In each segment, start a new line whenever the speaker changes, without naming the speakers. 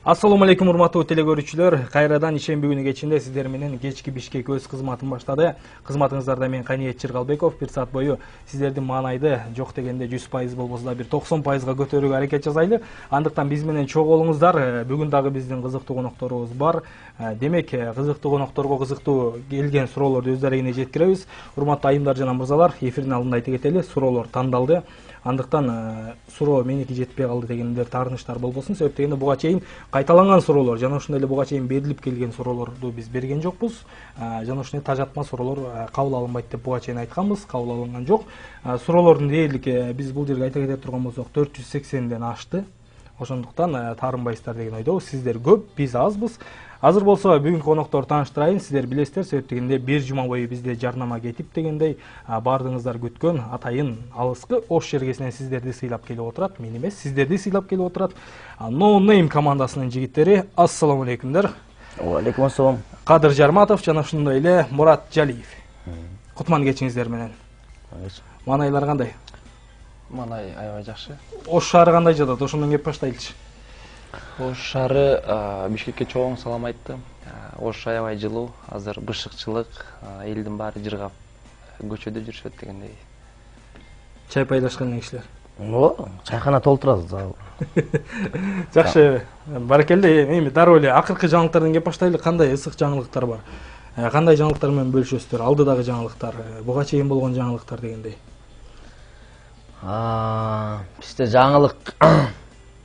Ассаламу алейкум, урматтуу телекөрүүчүлөр. Кайрадан ишемби күнү кечинде сиздер менен кечки Бишкек өз кызматын баштады. Кызматыңыздарда мен Каниет Чыргалбеков 1 саат бою сиздердин маанайды жок дегенде 100% болбосо да бир 90%га көтөрүүгө аракет жасайлы. Андыктан биз менен чогуу болуңуздар. Бүгүн дагы биздин кызыктуу конокторубуз бар. Демек, кызыктуу конокторго кызыктуу келген суроолорду өз дарегине жеткиребиз. Урматтуу айымдар жана мырзалар, эфирдин алдында айта кетели, суроолор тандалды. Андыктан суроо меники жетпей калды дегендер таарынычтар болбосун. Себеп дегенде буга чейин кайталанган суроолор жана ошондой эле буга чейин берилип келген суроолорду биз берген жокпуз. Жана ошондой тажатма суроолор кабыл алынбайт деп буга чейин айтканбыз, кабыл алынган жок. Суроолордун дээрлиги биз бул жерге айта кете турган болсок 480ден ашты. Ошондуктан таарынбайсыздар деген ойдобуз. Сиздер көп, биз азбыз. Азыр болсо бүгүнкү коноктор тааныштырайын. Сиздер билесиздер, себеп дегенде бир жума бою бизде жарнама кетип дегендей, баардыгыңыздар күткөн атайын алыскы Ош жергесинен сиздерди сыйлап келип отурат. Мен эмес, сиздерди сыйлап келип отурат. No Name командасынын жигиттери. Ассаламу алейкумдар.
Алейкум ассалам.
Кадыр Жарматов жана ошондой эле Мурат Жалиев. Кутман кечиңиздер менен. Маанайлар кандай?
Маанай аябай жакшы.
Ош шаары кандай жатат? Ошондон кеп баштайлычы.
Ош шаары Бишкекке чоң салам айтты. Ош аябай жылуу, азыр бышыкчылык, элдин баары жыргап көчөдө жүрүшөт дегендей.
Чай пайдашкан кишилер.
Чайхана толтурабыз.
Жакшы. Баракелде, эми дароо эле акыркы жаңылыктардан кеп баштайлы. Кандай ысык жаңылыктар бар? Кандай жаңылыктар менен бөлүшөсүздөр? Алдыдагы жаңылыктар, буга чейин болгон жаңылыктар дегендей.
Бизде жаңылык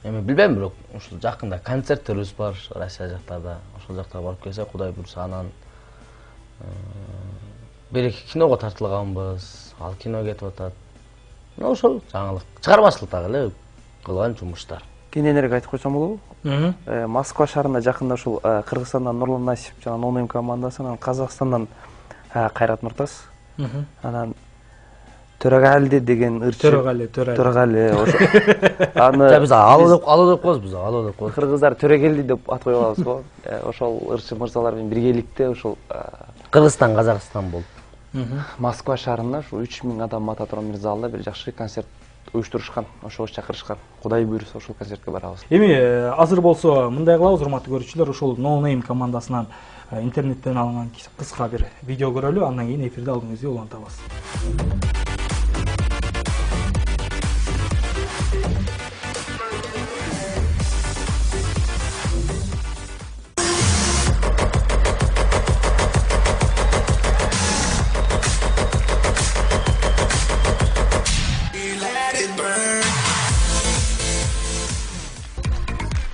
эми билбейм, бирок ушул жакында концерттерибиз бар Россия жактарда. Ошол жактарга барып келсе, Кудай буйруса анан бир-эки киного тартылганбыз. Ал кино кетип атат. Ошол жаңылык. Чыгармачылык дагы эле кылган жумуштар.
Кененирээк айтып койсом болобу? Москва шаарында жакында ушул Кыргызстандан Нурлан Насип жана No Name командасы, анан Казакстандан Кайрат Нуртас. Анан Төрөгали деген ырчы. Төрөгали ошо. Аны
биз алуу деп коебуз, биз алуу деп коебуз.
Кыргыздар Төрөгели деп ат коюп алабыз го. Ошол ырчы мырзалар менен биргеликте ушул
Кыргызстан, Казакстан болуп.
Москва шаарында ушу 3000 адам Мататрон бир залда бир жакшы концерт уюштурушкан. Ошого чакырышкан. Кудай буйруса ошол концертке барабыз.
Эми азыр болсо мындай кылабыз, урматтуу көрүүчүлөр, ушул No Name командасынан интернеттен алынган кыска бир видео көрөлү, андан кийин эфирде алдыңызга улантабыз.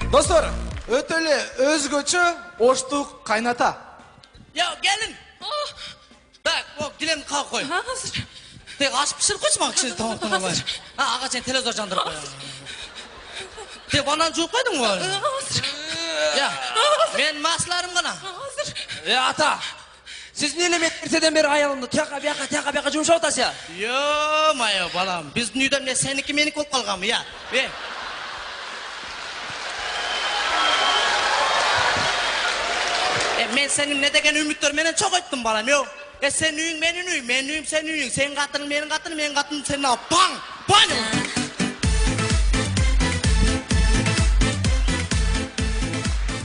Достор, өтө эле өзгөчө оштук кайната.
Я, келин. Так, келин калып кой. Азыр. Тек аш пиширип койчу мага кичине тамактан алай. Ага сен телевизор жандырып кой. Тек банан жууп койдуңбу? Азыр. Я, мен масларым гана. Азыр. Ата.
Сиз эмне меттерседен бери аялымды тияка бияка жумшап атасыз я?
Ё-моё, балам, биздин үйдө эмне сеники меники болуп калганбы, я? Men senin ne degen ümittör menen çok ettim balam yo. Sen üyün menin üyüm, men üyüm senin üyün. Sen katının menin katının, men katının senin al. Bang! Bang!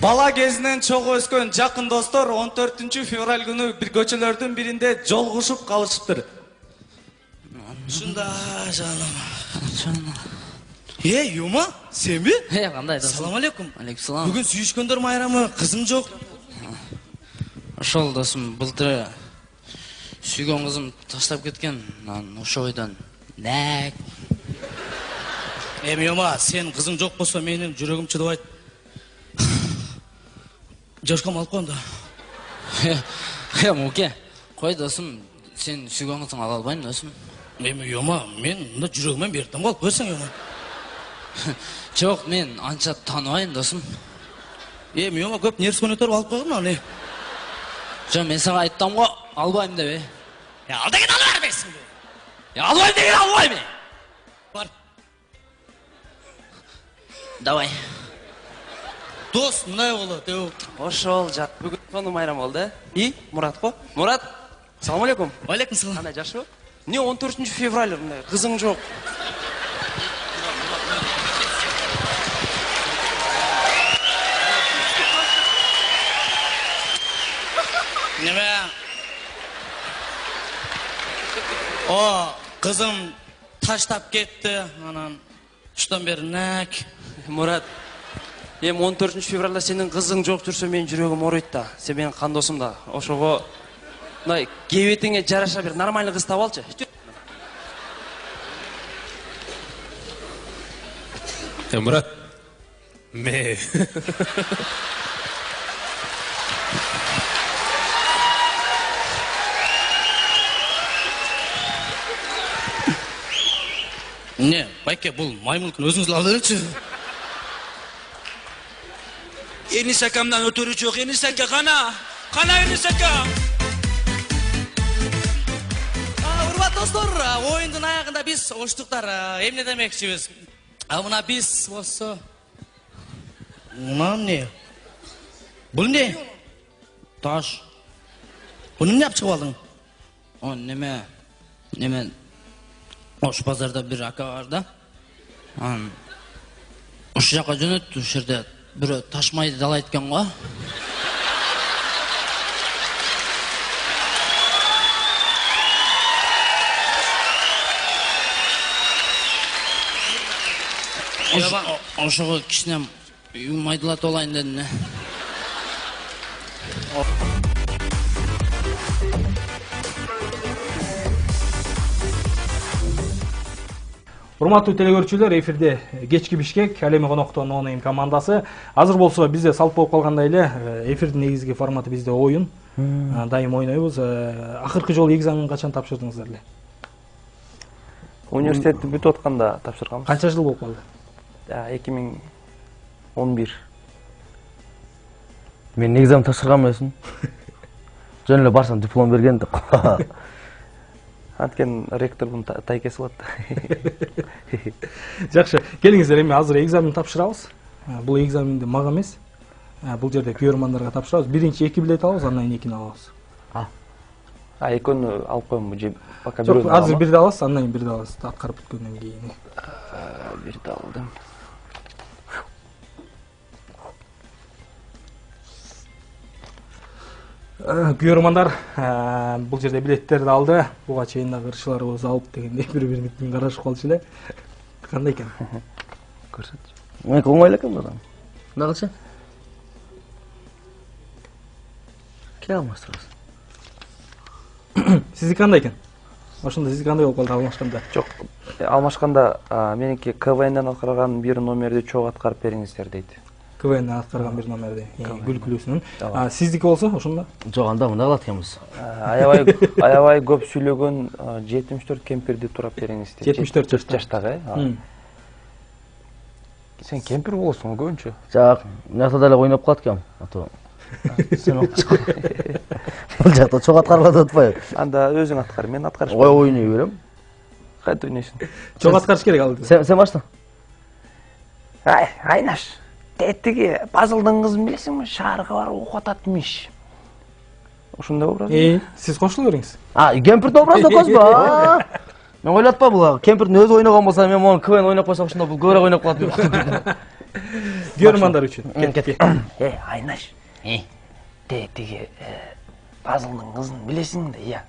Bala кезинен чогуу өскөн жакын достор 14 февраль күнү бир көчөлөрдүн биринде жолугушуп калышыптыр.
Ушунда жаным. Юма, sen mi?
Кандай достор?
Assalamu alaikum.
Алейкум салам.
Бүгүн сүйүшкөндөр майрамы, кызым жок.
Ошол досум былтыр сүйгөн кызым таштап кеткен. Анан ошо ойдон нәк.
Эми Юма, сен кызың жок болсо менин жүрөгүм чыдабайт. Жашкам алып коюн да.
Муке, кой досум, сен сүйгөн кызың ала албайм досум.
Эми Юма, мен мында жүрөгүмөн бердим калып койсоң Юма.
Жок, мен анча тааныбайм досум.
Эми Юма көп нервсине өтөрүп алып койгон аны.
Жо, мен сага айттым го, албайм деп.
Ал деген алып бербейсиң.
Албайм деген албайм.
Бар.
Давай.
Дос, мындай болот.
Ошол жат бүгүн сону майрам болду, И, Мурат го? Мурат. Салам алейкум.
Алейкум салам.
Кандай жакшыбы? Не 14 февраль кызың жок?
О, кызым таштап кетти. Анан уштан бери нак.
Мурат, эми 14 февралда сенин кызың жок жүрсө менин жүрөгүм ооруйт да. Сен менин кандосум да. Ошого мындай кебетиңе жараша бир нормальный кыз таап алчы.
Мурат, ме.
Не, байке, бул маймылдын өзүңүз ала берчи.
Enis akamdan ötürü çok. Enis aka kana. Kana Enis aka.
Урматтуу достор, оюндун аягында биз оштуктар. Эмне демекчибиз? Мына биз болсо. Мына эмне? Бул эмне? Таш. Буну эмне алып чыгып алдың?
Неме ош базарда бир ака бар да. Ошол жака жөнөттү, ошол жерде бирөө таш майды далайт экен го. Ошого кичинем майдалатып алайын дедим.
Урматтуу телекөрүүчүлөр, эфирде кечки Бишкек, ал эми конокто No Name командасы. Азыр болсо бизде салт болуп калгандай эле эфирдин негизги форматы бизде оюн. Дайым ойнойбуз. Акыркы жолу экзамен качан тапшырдыңыздар эле?
Университетти бүтүп атканда тапшырганбыз.
Канча жыл болуп калды?
2011.
Мен экзамен тапшырган эмесмин. Жөн эле барсам диплом берген деп.
Анткен ректордун тайкеси болот.
Жакшы, келиңиздер, эми азыр экзамен тапшырабыз. Бул экзаменди мага эмес, бул жерде көрөрмандарга тапшырабыз. Биринчи 2 билет алабыз, андан кийин 2-ни алабыз.
Экөөнү алып коембу же пока
Жок, азыр бирди аласыз, андан кийин бирди аласыз. Аткарып бүткөндөн кийин.
Бирди алдым.
Көрөрмандар, бул жерде билеттерди алды. Буга чейин да кырчыларыбыз алып дегендей бири-бирин карашып калчу эле. Кандай экен?
Көрсөтчү.
Мен оңой экен бул. Кандай кылчы? Кел алмаштырабыз.
Сиздики кандай экен? Ошондо сиздики кандай болуп калды алмашканда?
Жок, алмашканда меники КВНден аткарган бир номерди чогуу аткарып бериңиздер дейт.
КВНден аткарган бир номерди. Күлкүлүүсүнүн. Сиздики болсо ошондо?
Жок, анда мындай кылат экенбиз.
Аябай көп сүйлөгөн 74 кемпирди турап бериңиз дейт.
74
жаштагы, Сен кемпир болосуң көбүнчө.
Жак, мынакта деле ойноп калат экем. Сен окчу. Бул жакта чогуу аткарылат атпайбы?
Анда өзүң аткар, мен аткарышпайм.
Ой, ойной берем.
Кайда ойнойсуң?
Чогуу аткарыш керек ал.
Сен башла.
Айнаш, тетиги Пазылдын кызын билесиңби? Шаарга барып окуп ататмыш. Ошондой образ.
Сиз кошула бериңиз.
Кемпирди образ окосузбу? Мен ойлотпа бул. Кемпирдин өзү ойногон болсо, мен мону КВН ойноп койсом, ошондо бул көбүрөөк ойноп калат деп.
Көрөрмандар үчүн.
Айнаш. Тетиги Пазылдын кызын билесиң да, ия.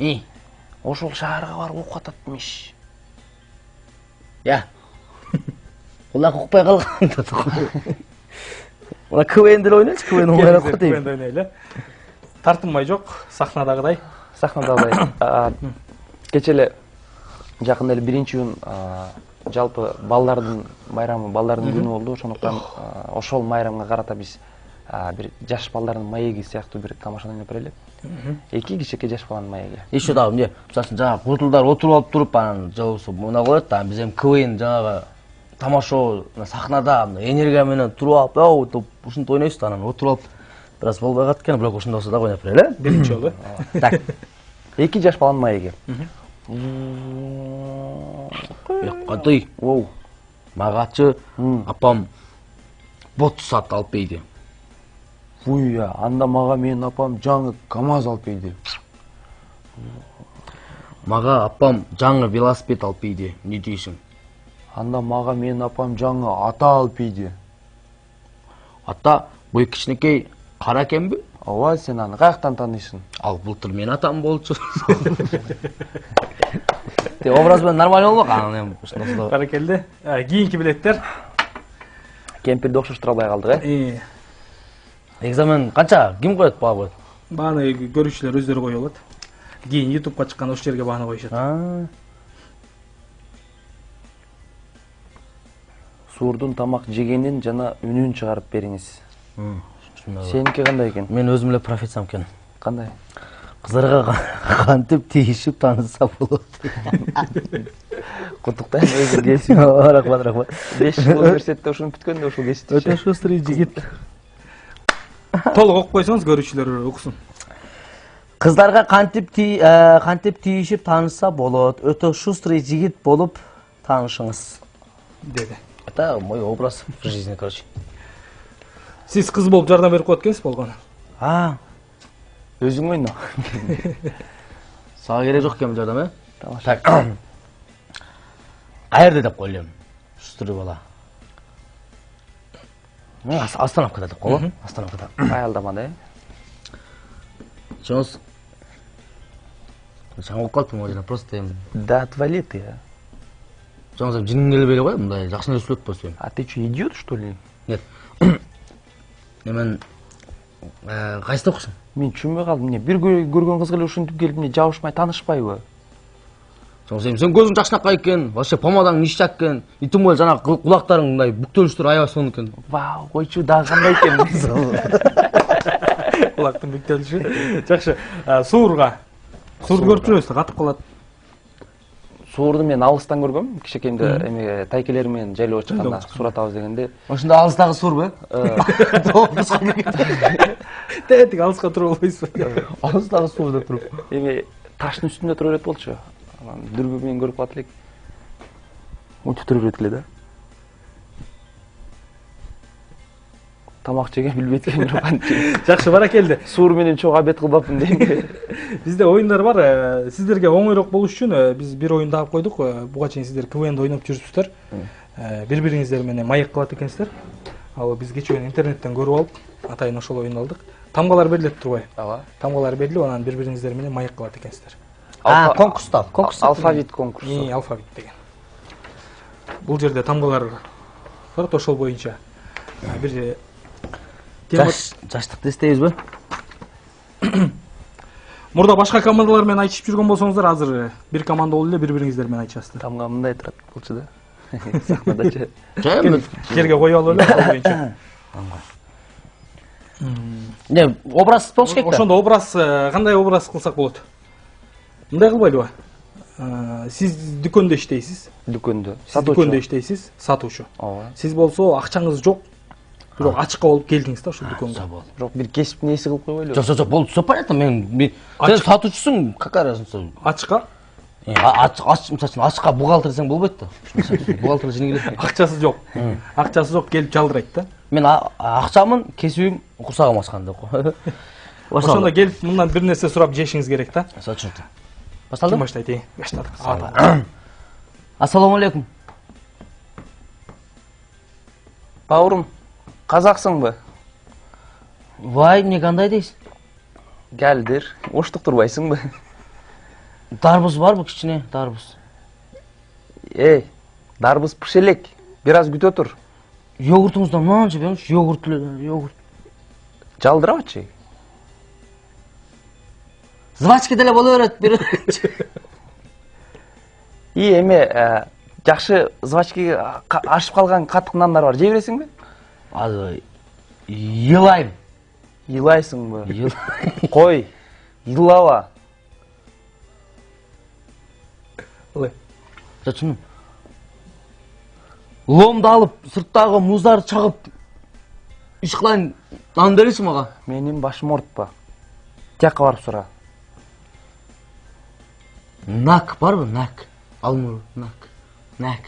Ошол шаарга барып окуп ататмыш.
Я. Улак укпай калган да. Ула КВНде ойнойчу, КВН оңойрак го дейм.
КВНде ойнойлу. Тартынмай жок, сахнадагыдай.
Сахнадагыдай. Кече эле жакында эле 1-июнь жалпы балдардын майрамы, балдардын күнү болду. Ошондуктан ошол майрамга карата биз бир жаш балдардын маеги сыяктуу бир тамаша ойноп берели. 2 кичике жаш баланын маеги.
Еще дагы эмне? Мисалы жана кутулдар отуруп алып туруп, анан жабылса мына коет да, биз эми КВН жанагы тамашоо сахнада энергия менен туруп алып, деп ушинтип ойнойбуз да, анан отуруп алып бир аз болбой калат экен, бирок ошондой болсо дагы ойноп берели.
Биринчи жолу.
Так. 2 жаш баланын маеги.
Кантый? Магачы апам бот сат алып бейди.
Буя, анда мага менин апам жаңы КамАЗ алып бейди.
Мага апам жаңы велосипед алып бейди. Не дейсиң?
Анда мага менин апам жаңы ата алып бейди.
Ата, бул кичинекей кара экенби?
Ооба, сен аны каяктан тааныйсың?
Ал былтыр менин атам болчу. Образ менен нормально болмок, анан эми ушундой.
Баракелде. Кийинки билеттер.
Кемпирди окшоштура албай калдык, э?
Экзамен канча? Ким коет, баа коет?
Бааны көрүүчүлөр өздөрү кое алат. Кийин YouTube'га чыкканда ошол жерге бааны коюшат.
Суурдун тамак жегенин жана үнүн чыгарып бериңиз. Сеники кандай экен?
Мен өзүм эле профессиям экен.
Кандай?
Кыздарга кантип тийишип таанышса болот.
Куттуктайм, өзү кесип.
Рахмат.
5 жыл университетте ушуну бүткөндө ушул кесипти.
Өтө шустрый жигит.
Толук окуп койсоңуз көрүүчүлөр окусун.
Кыздарга кантип тийишип таанышса болот. Өтө шустрый жигит болуп таанышыңыз.
Деди.
Это мой образ в жизни, короче.
Сиз кыз болуп жардам берип коет экенсиз болгону.
Өзүң ойно.
Сага керек жок экен жардам, э?
Тамаша.
Каерде деп коелем. Шустрый бала. Остановкада деп коелу. Остановкада.
Аялдамада, э?
Чоңуз. Чаңып калыптым о жерде, просто эми.
Да, отвали ты, а.
Чоңуз жиниң келбей эле кой, мындай жакшы нерсе сүйлөп койсоң.
А ты что, идиот, что ли?
Нет. Мен кайсыда окушуң?
Мен түшүнбөй калдым. Эмне бир көргөн кызга эле ушинтип келип эмне жабышмай таанышпайбы?
Чоңуз эми сен көзүң жакшынакай экен, вообще помадаң нишчак экен. И тем более жана кулактарың мындай бүктөлүштөр аябай сонун экен.
Вау, койчу дагы кандай экен.
Кулактын бүктөлүшү. Жакшы. Суурга. Суурду көрүп жүрөсүз, катып калат.
Суурду мен алыстан көргөм, кичекейимде эме тайкелер менен жайлоого чыкканда сурат алабыз дегенде.
Ошондо алыстагы суурбу?
Тетик алыска туруп албайсыз.
Алыстагы суурда туруп.
Эме таштын үстүндө тура берет болчу. Анан дүрбү менен көрүп калат элек. Мынтип тура берет эле да. Тамак жеген билбейт экен бирок анча.
Жакшы, баракелде.
Суур менен чогуу абет кылбапмын дейм.
Бизде оюндар бар. Сиздерге оңойрок болуш үчүн биз бир оюнду алып койдук. Буга чейин сиздер КВН'де ойноп жүрүпсүздөр. Бири-бириңиздер менен маек кылат экенсиздер. Ал биз кечээ интернеттен көрүп алып, атайын ошол оюнду алдык. Тамгалар берилет турбайбы?
Ооба.
Тамгалар берилип, анан бири-бириңиздер менен маек кылат экенсиздер.
Конкурста.
Алфавит конкурсу.
Алфавит деген. Бул жерде тамгалар бар, ошол боюнча бир
Жаштыкты издейбизби?
Мурда башка командалар менен айтышып жүргөн болсоңуздар, азыр бир команда болуп эле бири-бириңиздер менен айтышасыздар.
Тамга мындай турат болчу да. Сахнадачы.
Жерге коюп алып эле ал боюнча.
Не, образ болуш керек да.
Ошондо образ кандай образ кылсак болот? Мындай кылбайлыбы? Сиз дүкөндө иштейсиз.
Дүкөндө.
Дүкөндө иштейсиз, сатуучу.
Ооба.
Сиз болсо акчаңыз жок. Бирок ачыкка болуп келдиңиз да ошол дүкөнгө.
Бирок бир кесиптин ээси кылып койбойлубу?
Жок, болду, всё понятно. Сен сатуучусуң, какая разница?
Ачыкка?
Ачыкка бухгалтер десең болбойт да. Бухгалтер жине келет.
Акчасы жок. Акчасы жок, келип жалдырайт да.
Мен акчамын, кесибим курсагым ачкан деп кой.
Ошондо келип мындан бир нерсе сурап жешиңиз керек да.
Сочинти.
Ким баштайт? Баштадык.
Ассаламу алейкум.
Бауырым, казаксыңбы?
Вай, эмне кандай дейсиң?
Келдир. Оштук турбайсыңбы?
Дарбыз барбы, кичине дарбыз?
Дарбыз пыш элек. Бир аз күтө тур.
Йогуртуңуздан мынанча бериңиз, йогурт эле, йогурт.
Жалдырабычы?
Звачка деле боло берет, бир.
Эме жакшы звачкага ашып калган катык нандар бар. Жей бересиңби?
Азыр йылайм.
Йылайсыңбы? Кой, йылаба.
Жачыным. Ломду алып, сырттагы муздарды чагып, иш кылайын, нан бериши мага.
Менин башым ортпа. Тияка барып сура.
Нак барбы? Нак. Алмыр, нак. Нак.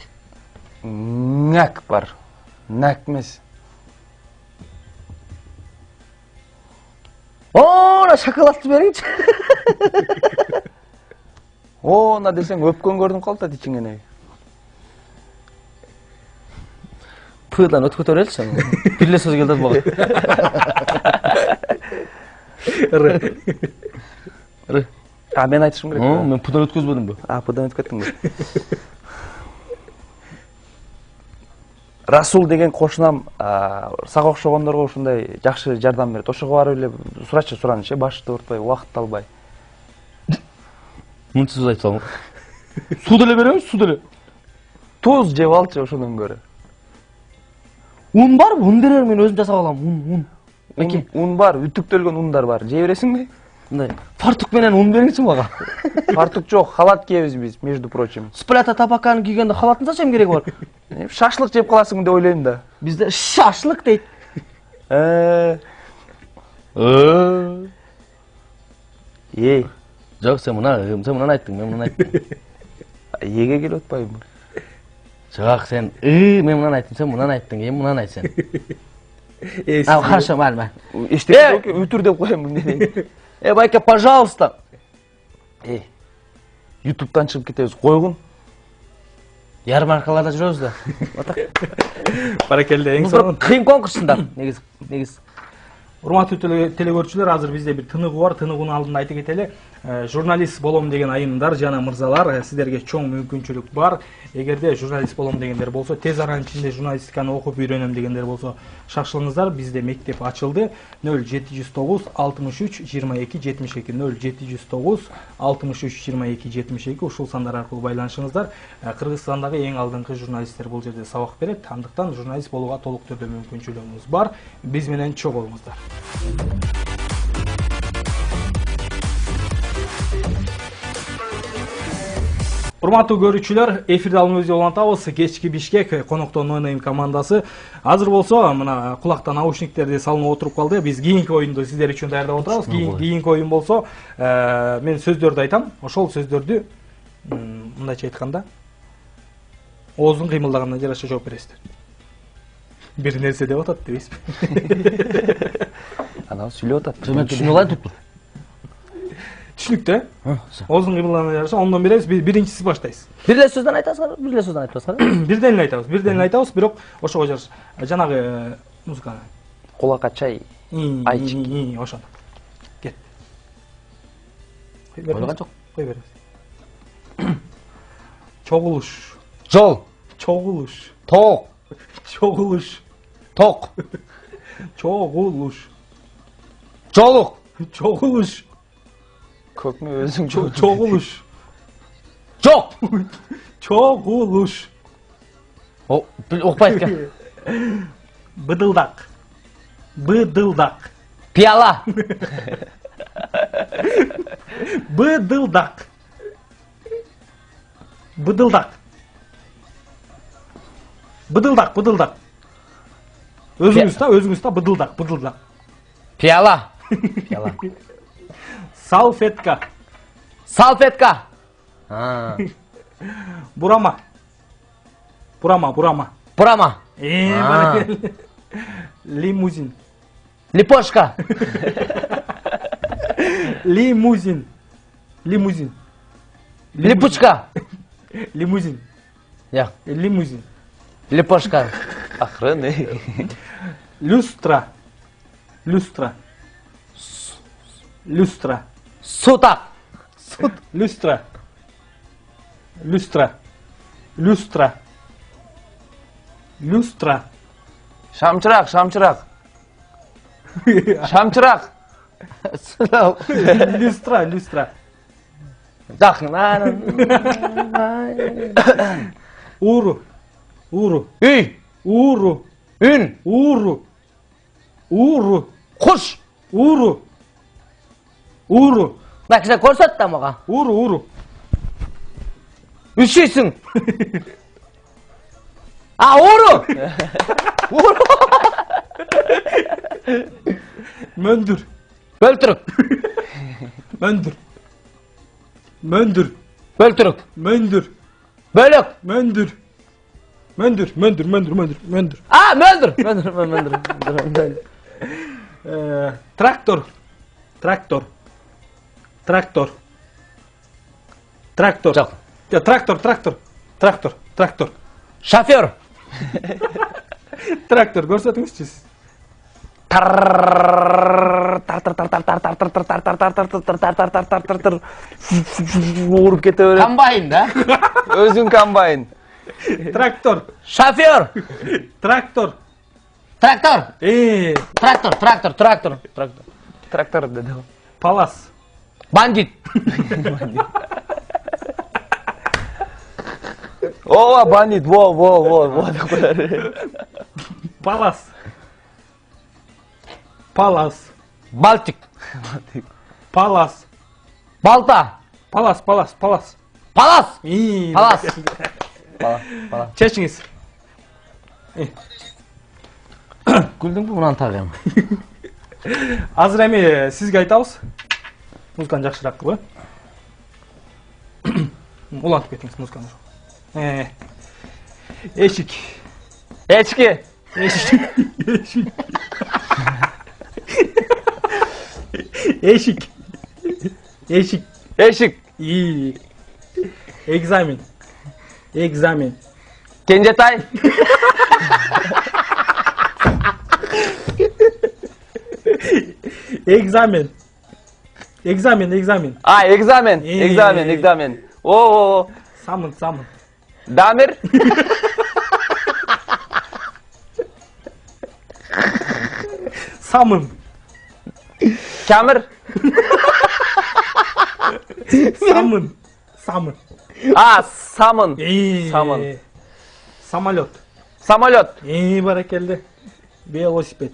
Нак бар. Нак эмес.
Оона шоколадты бериңчи.
Оона десең өпкөн көрдүм калат да ичиңен.
Пыдан өтүп кете береличи. Бир эле сөз келди мага.
Мен айтышым керек.
Мен пудан өткөзбөдүмбү?
Пудан өтүп кеттиңби? Расул деген кошунам сага окшогондорго ушундай жакшы жардам берет. Ошого барып эле сурачы сураныч, башты уртпай, убакытты албай.
Мынча сөз айтсам. Суу деле беребиз, суу деле.
Туз жеп алчы ошондон көрө.
Un бар, un берер, мен өзүм жасап алам. Un.
Un бар, үтүктөлгөн ундар бар. Жей бересиңби?
Мындай фартук менен un бериңчи мага.
Фартук жок, халат кийебиз биз, между прочим.
Сплята табаканы кийгенде халатын зачем кереги бар?
Шашлык жеп каласың деп ойлойм да.
Бизде шашлык дейт. Жок, сен мынаны айттың, мен мынаны айттым.
Эге келип атпайбы?
Жок, сен мен мынаны айттым, сен мынаны айттың, эми мынаны айт сен. Хорошо, мал.
Эчтеке жок, үтүр деп коем эмне.
Байка, пожалуйста.
Ютубтан чыгып кетебиз, койгун.
Ярмаркаларда жүрөбүз да.
Баракелде, эң сонун.
Кыйын конкурсунда, негиз.
Урматтуу телегөрүүчүлөр, азыр бизде бир тыныгуу бар. Тыныгуунун алдында айтып кетели. Журналист болом деген айымдар жана мырзалар, сиздерге чоң мүмкүнчүлүк бар. Эгерде журналист болом дегендер болсо, тез аранын ичинде журналистиканы окуп үйрөнөм дегендер болсо, шашылыңыздар. Бизде мектеп ачылды. 0709 63 22 72 0709 63 22 72 ушул сандар аркылуу байланышыңыздар. Кыргызстандагы эң алдыңкы журналисттер бул жерде сабак берет. Андыктан журналист болууга толук түрдө мүмкүнчүлүгүңүз бар. Биз менен чогулуңуздар. Урматтуу көрүүчүлөр, эфирде алыңызды улантабыз. Кечки Бишкек коноктон ойнойм командасы. Азыр болсо, мына кулакта наушниктерди салынып отуруп калды. Биз кийинки оюнду сиздер үчүн даярдап отурабыз. Кийинки оюн болсо, мен сөздөрдү айтам. Ошол сөздөрдү мындайча айтканда, оозун кыймылдаганына жараша жооп бересиздер. Бир нерсе деп атат дебейсизби?
Анан сүйлөп атат.
Мен түшүнө алайын туптур.
Түшүнүктүү, оозун кыймылдаганына жараша ондон беребиз. Биринчи сиз баштайсыз.
Бир эле сөздөн айтасызбы? Бир эле сөздөн айтпасызбы?
Бирден эле айтабыз, бирок ошого жараша. Жанагы музыканы.
Кулакка чай. Айчик.
Ошону. Кет.
Ойлогон жок.
Кой беребиз. Чогулуш.
Жол.
Чогулуш.
Ток.
Чогулуш.
Ток.
Чогулуш.
Жолук.
Чогулуш.
Көкмө өзүң
Чогулуш.
Жок.
Чогулуш.
Окпайт экен.
Быдылдак. Быдылдак.
Пияла.
Быдылдак. Быдылдак. Быдылдак. Өзүңүз та быдылдак.
Пияла.
Салфетка. Бурама. Лимузин.
Липошка.
Лимузин.
Липучка.
Лимузин. Лимузин.
Липошка.
Акырын.
Люстра.
Сутак.
Люстра.
Шамчырак.
Люстра. Уру.
Үй. Үн. Куш.
Уру.
Бак, кисе көрсөт да мага.
Уру.
Үшүйсүң. Уру.
Möndür.
Бөлтүрүк.
Möndür.
Бөлтүрүк.
Möndür.
Бөлөк.
Möndür. Möndür.
Möndür.
Traktör.
Жок.
Traktör.
Шофер.
Traktör, көрсөтүңүзчү сиз.
Urup kete berет.
Комбайн да?
Өзүң комбайн.
Трактор.
Шофер.
Трактор.
Трактор. Трактор.
Трактор деди.
Палас.
Бандит.
Ооба, бандит. Во.
Палас. Палас.
Балтик.
Палас.
Балта.
Палас.
Палас.
Чечиңиз.
Күлдүңбү мунан тагы?
Азыр эми сизге айтабыз. Музыканы жакшыраак кылып. Улантып кетиңиз музыканы. Эшик.
Эчки.
Эшик.
Эшик.
Экзамен.
Кенжетай.
Экзамен.
А, экзамен. О.
Самын.
Дамир.
Самын.
Камер.
Самын.
А, самын.
Самын. Самолет.
Самолет.
Баракелде. Велосипед.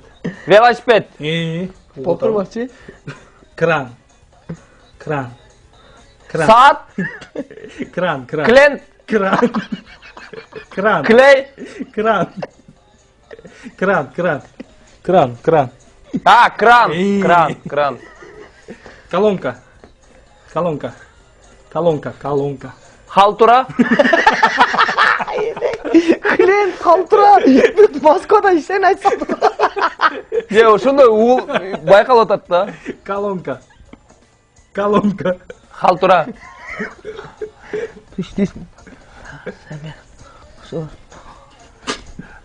Полтурмакчы.
Кран.
Саат.
Кран.
Клен.
Кран.
Клей.
Кран.
А, кран.
Колонка.
Халтура. Клен, халтура. Москвада ишен айтсам. Же, ошондой уул байкалып атат да.
Колонка.
Халтура.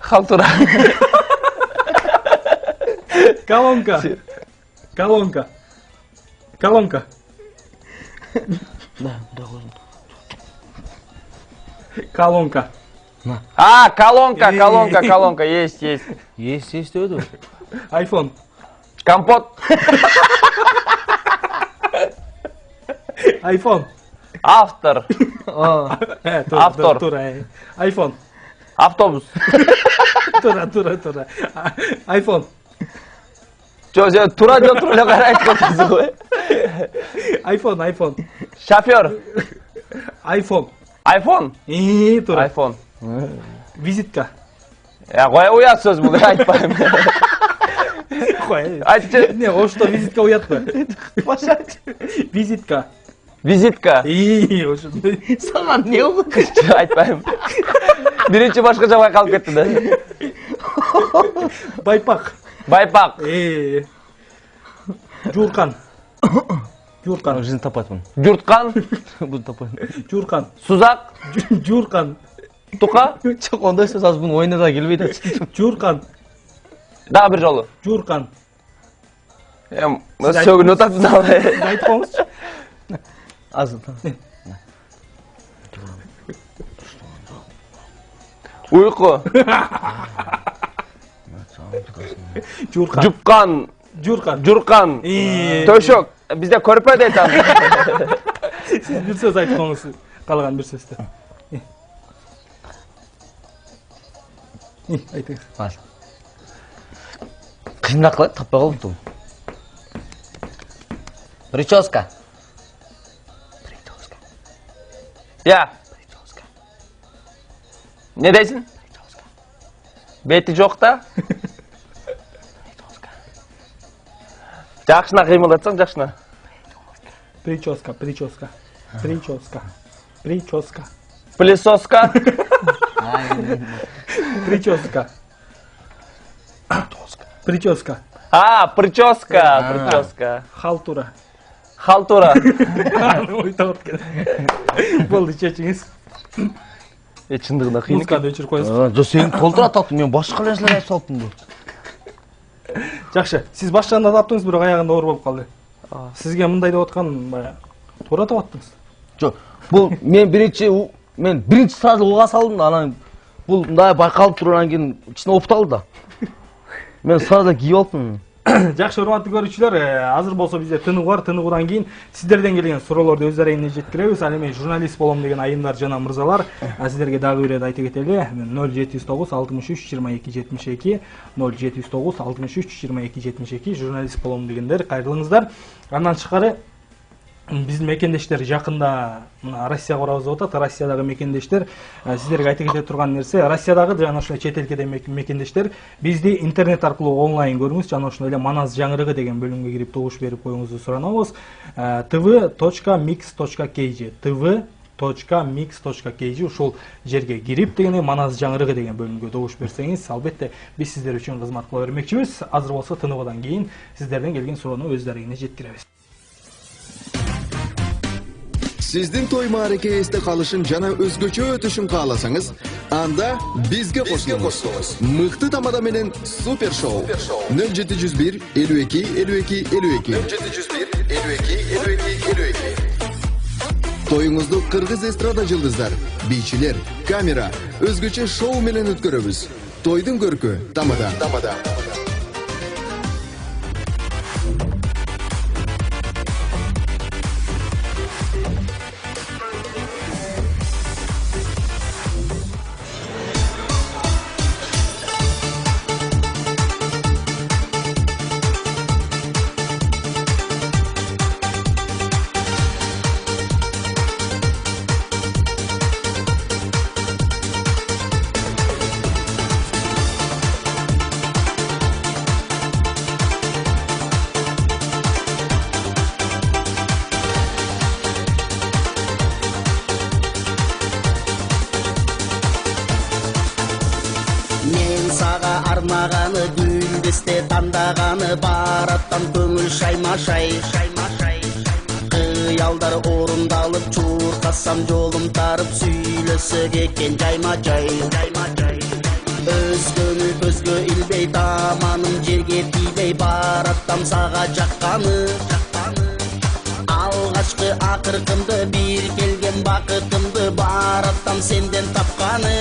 Халтура.
Колонка.
А, колонка. Есть.
Есть деді.
Айфон.
Компот.
Айфон.
Автор. Автор.
Айфон.
Автобус.
Тура. Айфон.
Тура деп тура эле карайт атасыз го.
Айфон.
Шофер.
Айфон. Тура.
Айфон.
Визитка.
Кой уят сөз бул, айтпайм.
Кой.
Айтчы.
Не, ошто визитка уятпы. Визитка. Ошондой.
Саған не болду?
Айтпайм. Биринчи башкача байкалып кетти да.
Байпак. Журкан.
Жизнь тапатмын.
Журткан.
Буну тапайм.
Журкан.
Сузак.
Журкан.
Тука.
Чок, ондай сөз аз bunun oyuna da келбейт атат.
Журкан.
Дагы бир жолу.
Журкан.
Сөгүнүп атасыз да.
Айтып коңузчу.
Аз.
Уйку.
Журкан.
Журкан. Төшөк. Бизде көрпө дейт аны.
Сиз бир сөз айтып коңуз. Калган бир сөздү. Айтыңыз.
Кыйындап калат, таппай калдым. Прическа.
Я. Не дейсиң? Бети жок да? Жакшына кыймылдатсаң, жакшына.
Прическа.
Пылесоска.
Прическа.
А, прическа.
Халтура. Ойтап кетти. Болду, чечиңиз.
Чындыгында кыйын.
Музыканы өчүрүп коесузбу?
Жо, сен толтура таптың, мен башка нерселер айтып салыптым бу.
Жакшы, сиз башчанда таптыңыз, бирок аягында оор болуп калды. Сизге мындай деп аткан баягы туура таптыңыз.
Жок, бул мен биринчи сразу уга салдым да, анан бул мындай байкалып тургандан кийин ичине опталды да. Мен сразу кийип алыптым.
Жакшы, урматтуу көрүүчүлөр, азыр болсо бизде тыныгуу бар. Тыныгуудан кийин сиздерден келген суроолорду өз арайына жеткиребиз. Ал эми журналист болом деген айымдар жана мырзалар, сиздерге дагы бир айта кетели. 0709 63 22 72 0709 63 22 72 журналист болом дегендер кайрылыңыздар. Андан тышкары биздин мекендештер жакында мына Россияга барабыз деп атат. Россиядагы мекендештер сиздерге айта кете турган нерсе, Россиядагы жана ошол чет элдеги мекендештер бизди интернет аркылуу онлайн көрүңүз жана ошондой эле Манас жаңырыгы деген бөлүмгө кирип добуш берип коюңузду суранабыз. tv.mix.kg tv.mix.kg ушул жерге кирип дегене Манас жаңырыгы деген бөлүмгө добуш берсеңиз, албетте биз сиздер үчүн кызмат кыла бермекчибиз. Азыр болсо тыныгуудан кийин сиздерден келген суроону өз дарегине жеткиребиз.
Сиздин той маареке эсте калышын жана өзгөчө өтүшүн кааласаңыз, анда бизге кошулуңуз. Мыкты тамада менен супер шоу 0701 52 52 52 0701 52 52 52. Тоюңузду кыргыз эстрада жылдыздар, бийчилер, камера, өзгөчө шоу менен өткөрөбүз. Тойдун көркү тамада.
Армаганы гүлдесте тандаганы бараттан көңүл шаймашай кыялдар орундалып чуркасам жолум тарып сүйлөсөк экен жайма-жай өзгөнү көзгө илбей таманым жерге тийбей бараттам сага жакканы алгачкы акыркымды бир келген бакытымды бараттам сенден тапканы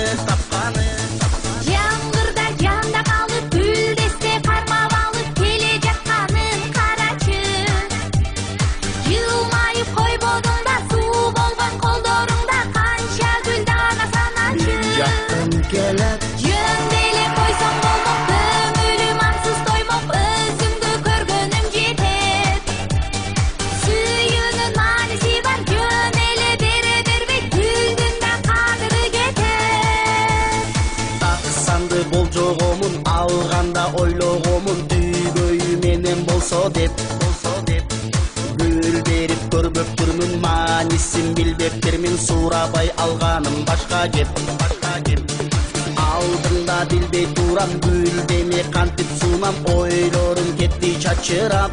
ойлогомун түйгөйү менен болсо деп гүл берип көрбөптүрмүн, маанисин билбептирмин, суурабай алганым башка кеп алдымда билбей турам, гүлдеме кантип суунам, ойлорум кетти чачырап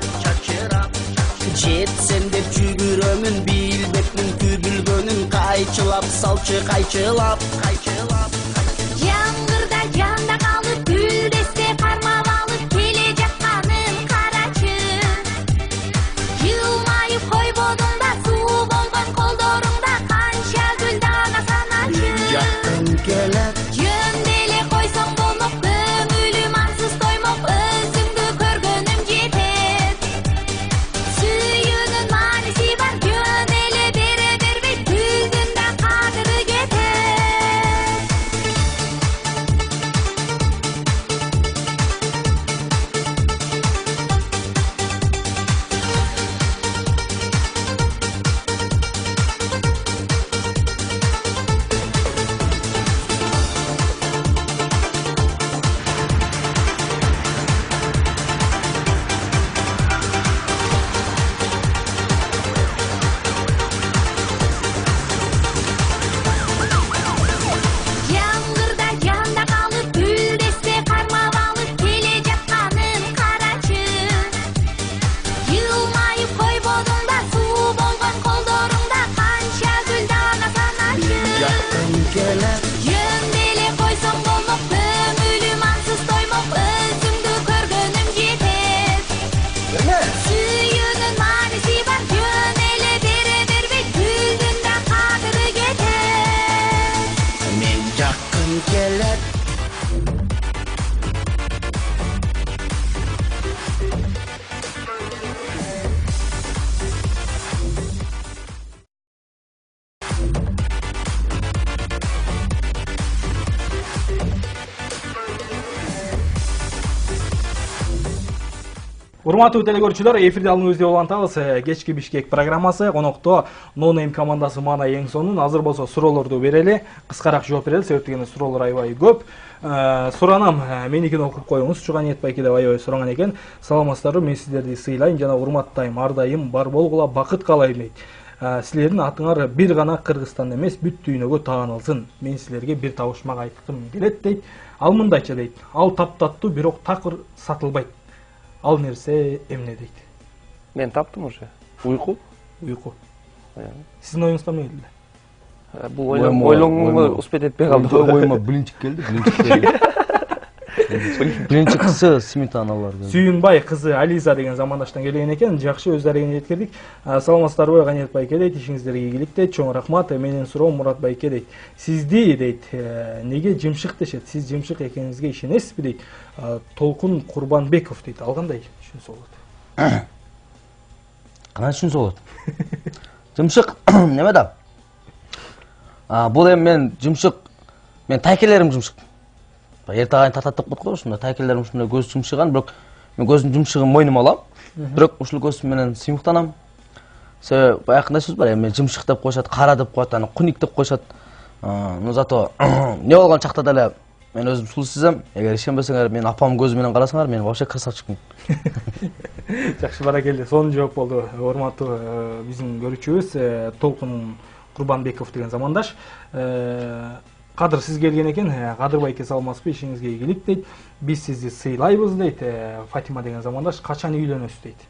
жетсем деп жүгүрөмүн, билбепмин күбүлгөнүн, кайчылап салчы кайчылап
жаңгырда жанда калып гүлдесте кармап алып келе жатканын карачы, жылмайып койбодуң да суу болгон колдоруңда канча гүл дана саначы
жакын келет
жөнделе койсоң болмок, көңүлүм ансыз тоймок, өзүңдү көргөнүм жетет, сүйүүнүн мааниси бар, жөнеле бере бербейт, гүлдүн да кадыры кетет. Жаңгырда жанда калып гүлдесте кармап алып келе жатканын карачы, жылмайып койбодуң да суу болгон колдоруңда канча гүл дана саначы
жакын келет
жөнделе койсоң болмок, көңүлүм ансыз тоймок, өзүңдү көргөнүм жетет,
келет.
Урматтуу телекөрүүчүлөр, эфирде алыңызды улантабыз. Кечки Бишкек программасы конокто No Name командасы Мана Еңсонун. Азыр болсо суроолорду берели, кыскараак жооп берели, себеп дегенде суроолор аябай көп. Суранам, меникини окуп коюңуз. Чуганиет байке деп аябай сураган экен. Саламатсыздарбы, мен сиздерди сыйлайм жана урматтайм, ардайым, бар болгула, бакыт каалайм дейт. Силердин атыңар бир гана Кыргызстан эмес, бүт дүйнөгө таанылсын. Мен силерге бир табышмак айткым келет дейт. Ал мындайча дейт. Ал таптаттуу, бирок такыр сатылбайт. Ал нерсе эмне дейт?
Мен таптым уже. Уйку.
Уйку. Сиздин оюңузда эмне келди?
Бул ойлонгонго успет этпей калды.
Оюма блинчик келди, блинчик кысы сметаналар.
Сүйүнбай кызы Ализа деген замандаштан келген экен. Жакшы өз дарегине жеткирдик. Саламатсыздарбы, Ганиет байке дейт. Ишиңиздерге ийгилик дейт. Чоң рахмат. Менин суроом Мурат байке дейт. Сизди дейт, неге жымшык дешет? Сиз жымшык экениңизге ишенесизби дейт. Толкун Курбанбеков дейт. Ал кандай түшүнсө болот?
Кандай түшүнсө болот? Жымшык неме да? Бул эми мен жымшык, мен тайкелерим жымшык. Эрте агайын тартаттып коет го, ушундай тайкелерим ушундай көз жымшыган, бирок мен көздүн жымшыгын мойнума алам. Бирок ушул көз менен сыймыктанам. Себеби баягындай сөз бар, эми жымшык деп коюшат, кара деп коет, аны куник деп коюшат. Но зато не болгон чакта деле мен өзүм сулуу сезем. Эгер ишенбесеңер, менин апамдын көзү менен карасаңар, мен вообще красавчикмин.
Жакшы, баракелде. Сонун жооп болду. Урматтуу биздин көрүүчүбүз Толкун Курбанбеков деген замандаш. Кадыр сиз келген экен. Кадыр байке саламатсызбы, ишиңизге ийгилик дейт. Биз сизди сыйлайбыз дейт. Фатима деген замандаш. Качан үйлөнөсүз дейт?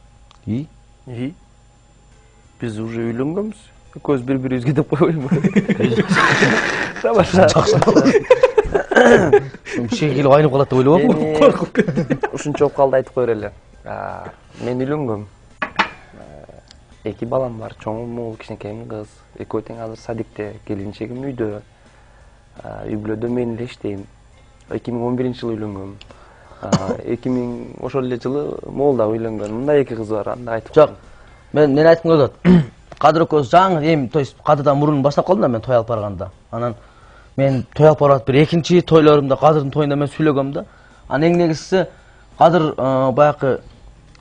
Биз уже үйлөнгөнбүз. Көз бири-бирибизге деп койбойбу?
Шегил айнып калат деп ойлобоппун.
Коркуп кетти. Ушунча калды айтып кое эле. Мен үйлөнгөм. 2 балам бар, чоңум уул, кичинекейим кыз. Экөө тең азыр садикте, келинчегим үйдө. Үй бүлөдө мен эле иштейм. 2011-жылы үйлөнгөм. 2000 ошол эле жылы моолда үйлөнгөн. Мындай 2 кыз бар, анда айтып.
Жок. Мен айткым келет. Кадыр экөөбүз жаңы эми, то есть Кадырдан мурун баштап калдым да мен той алып барганда. Анан мен той алып барат бир экинчи тойлорумда Кадырдын тоюнда мен сүйлөгөм да. Анан эң негизгиси Кадыр баягы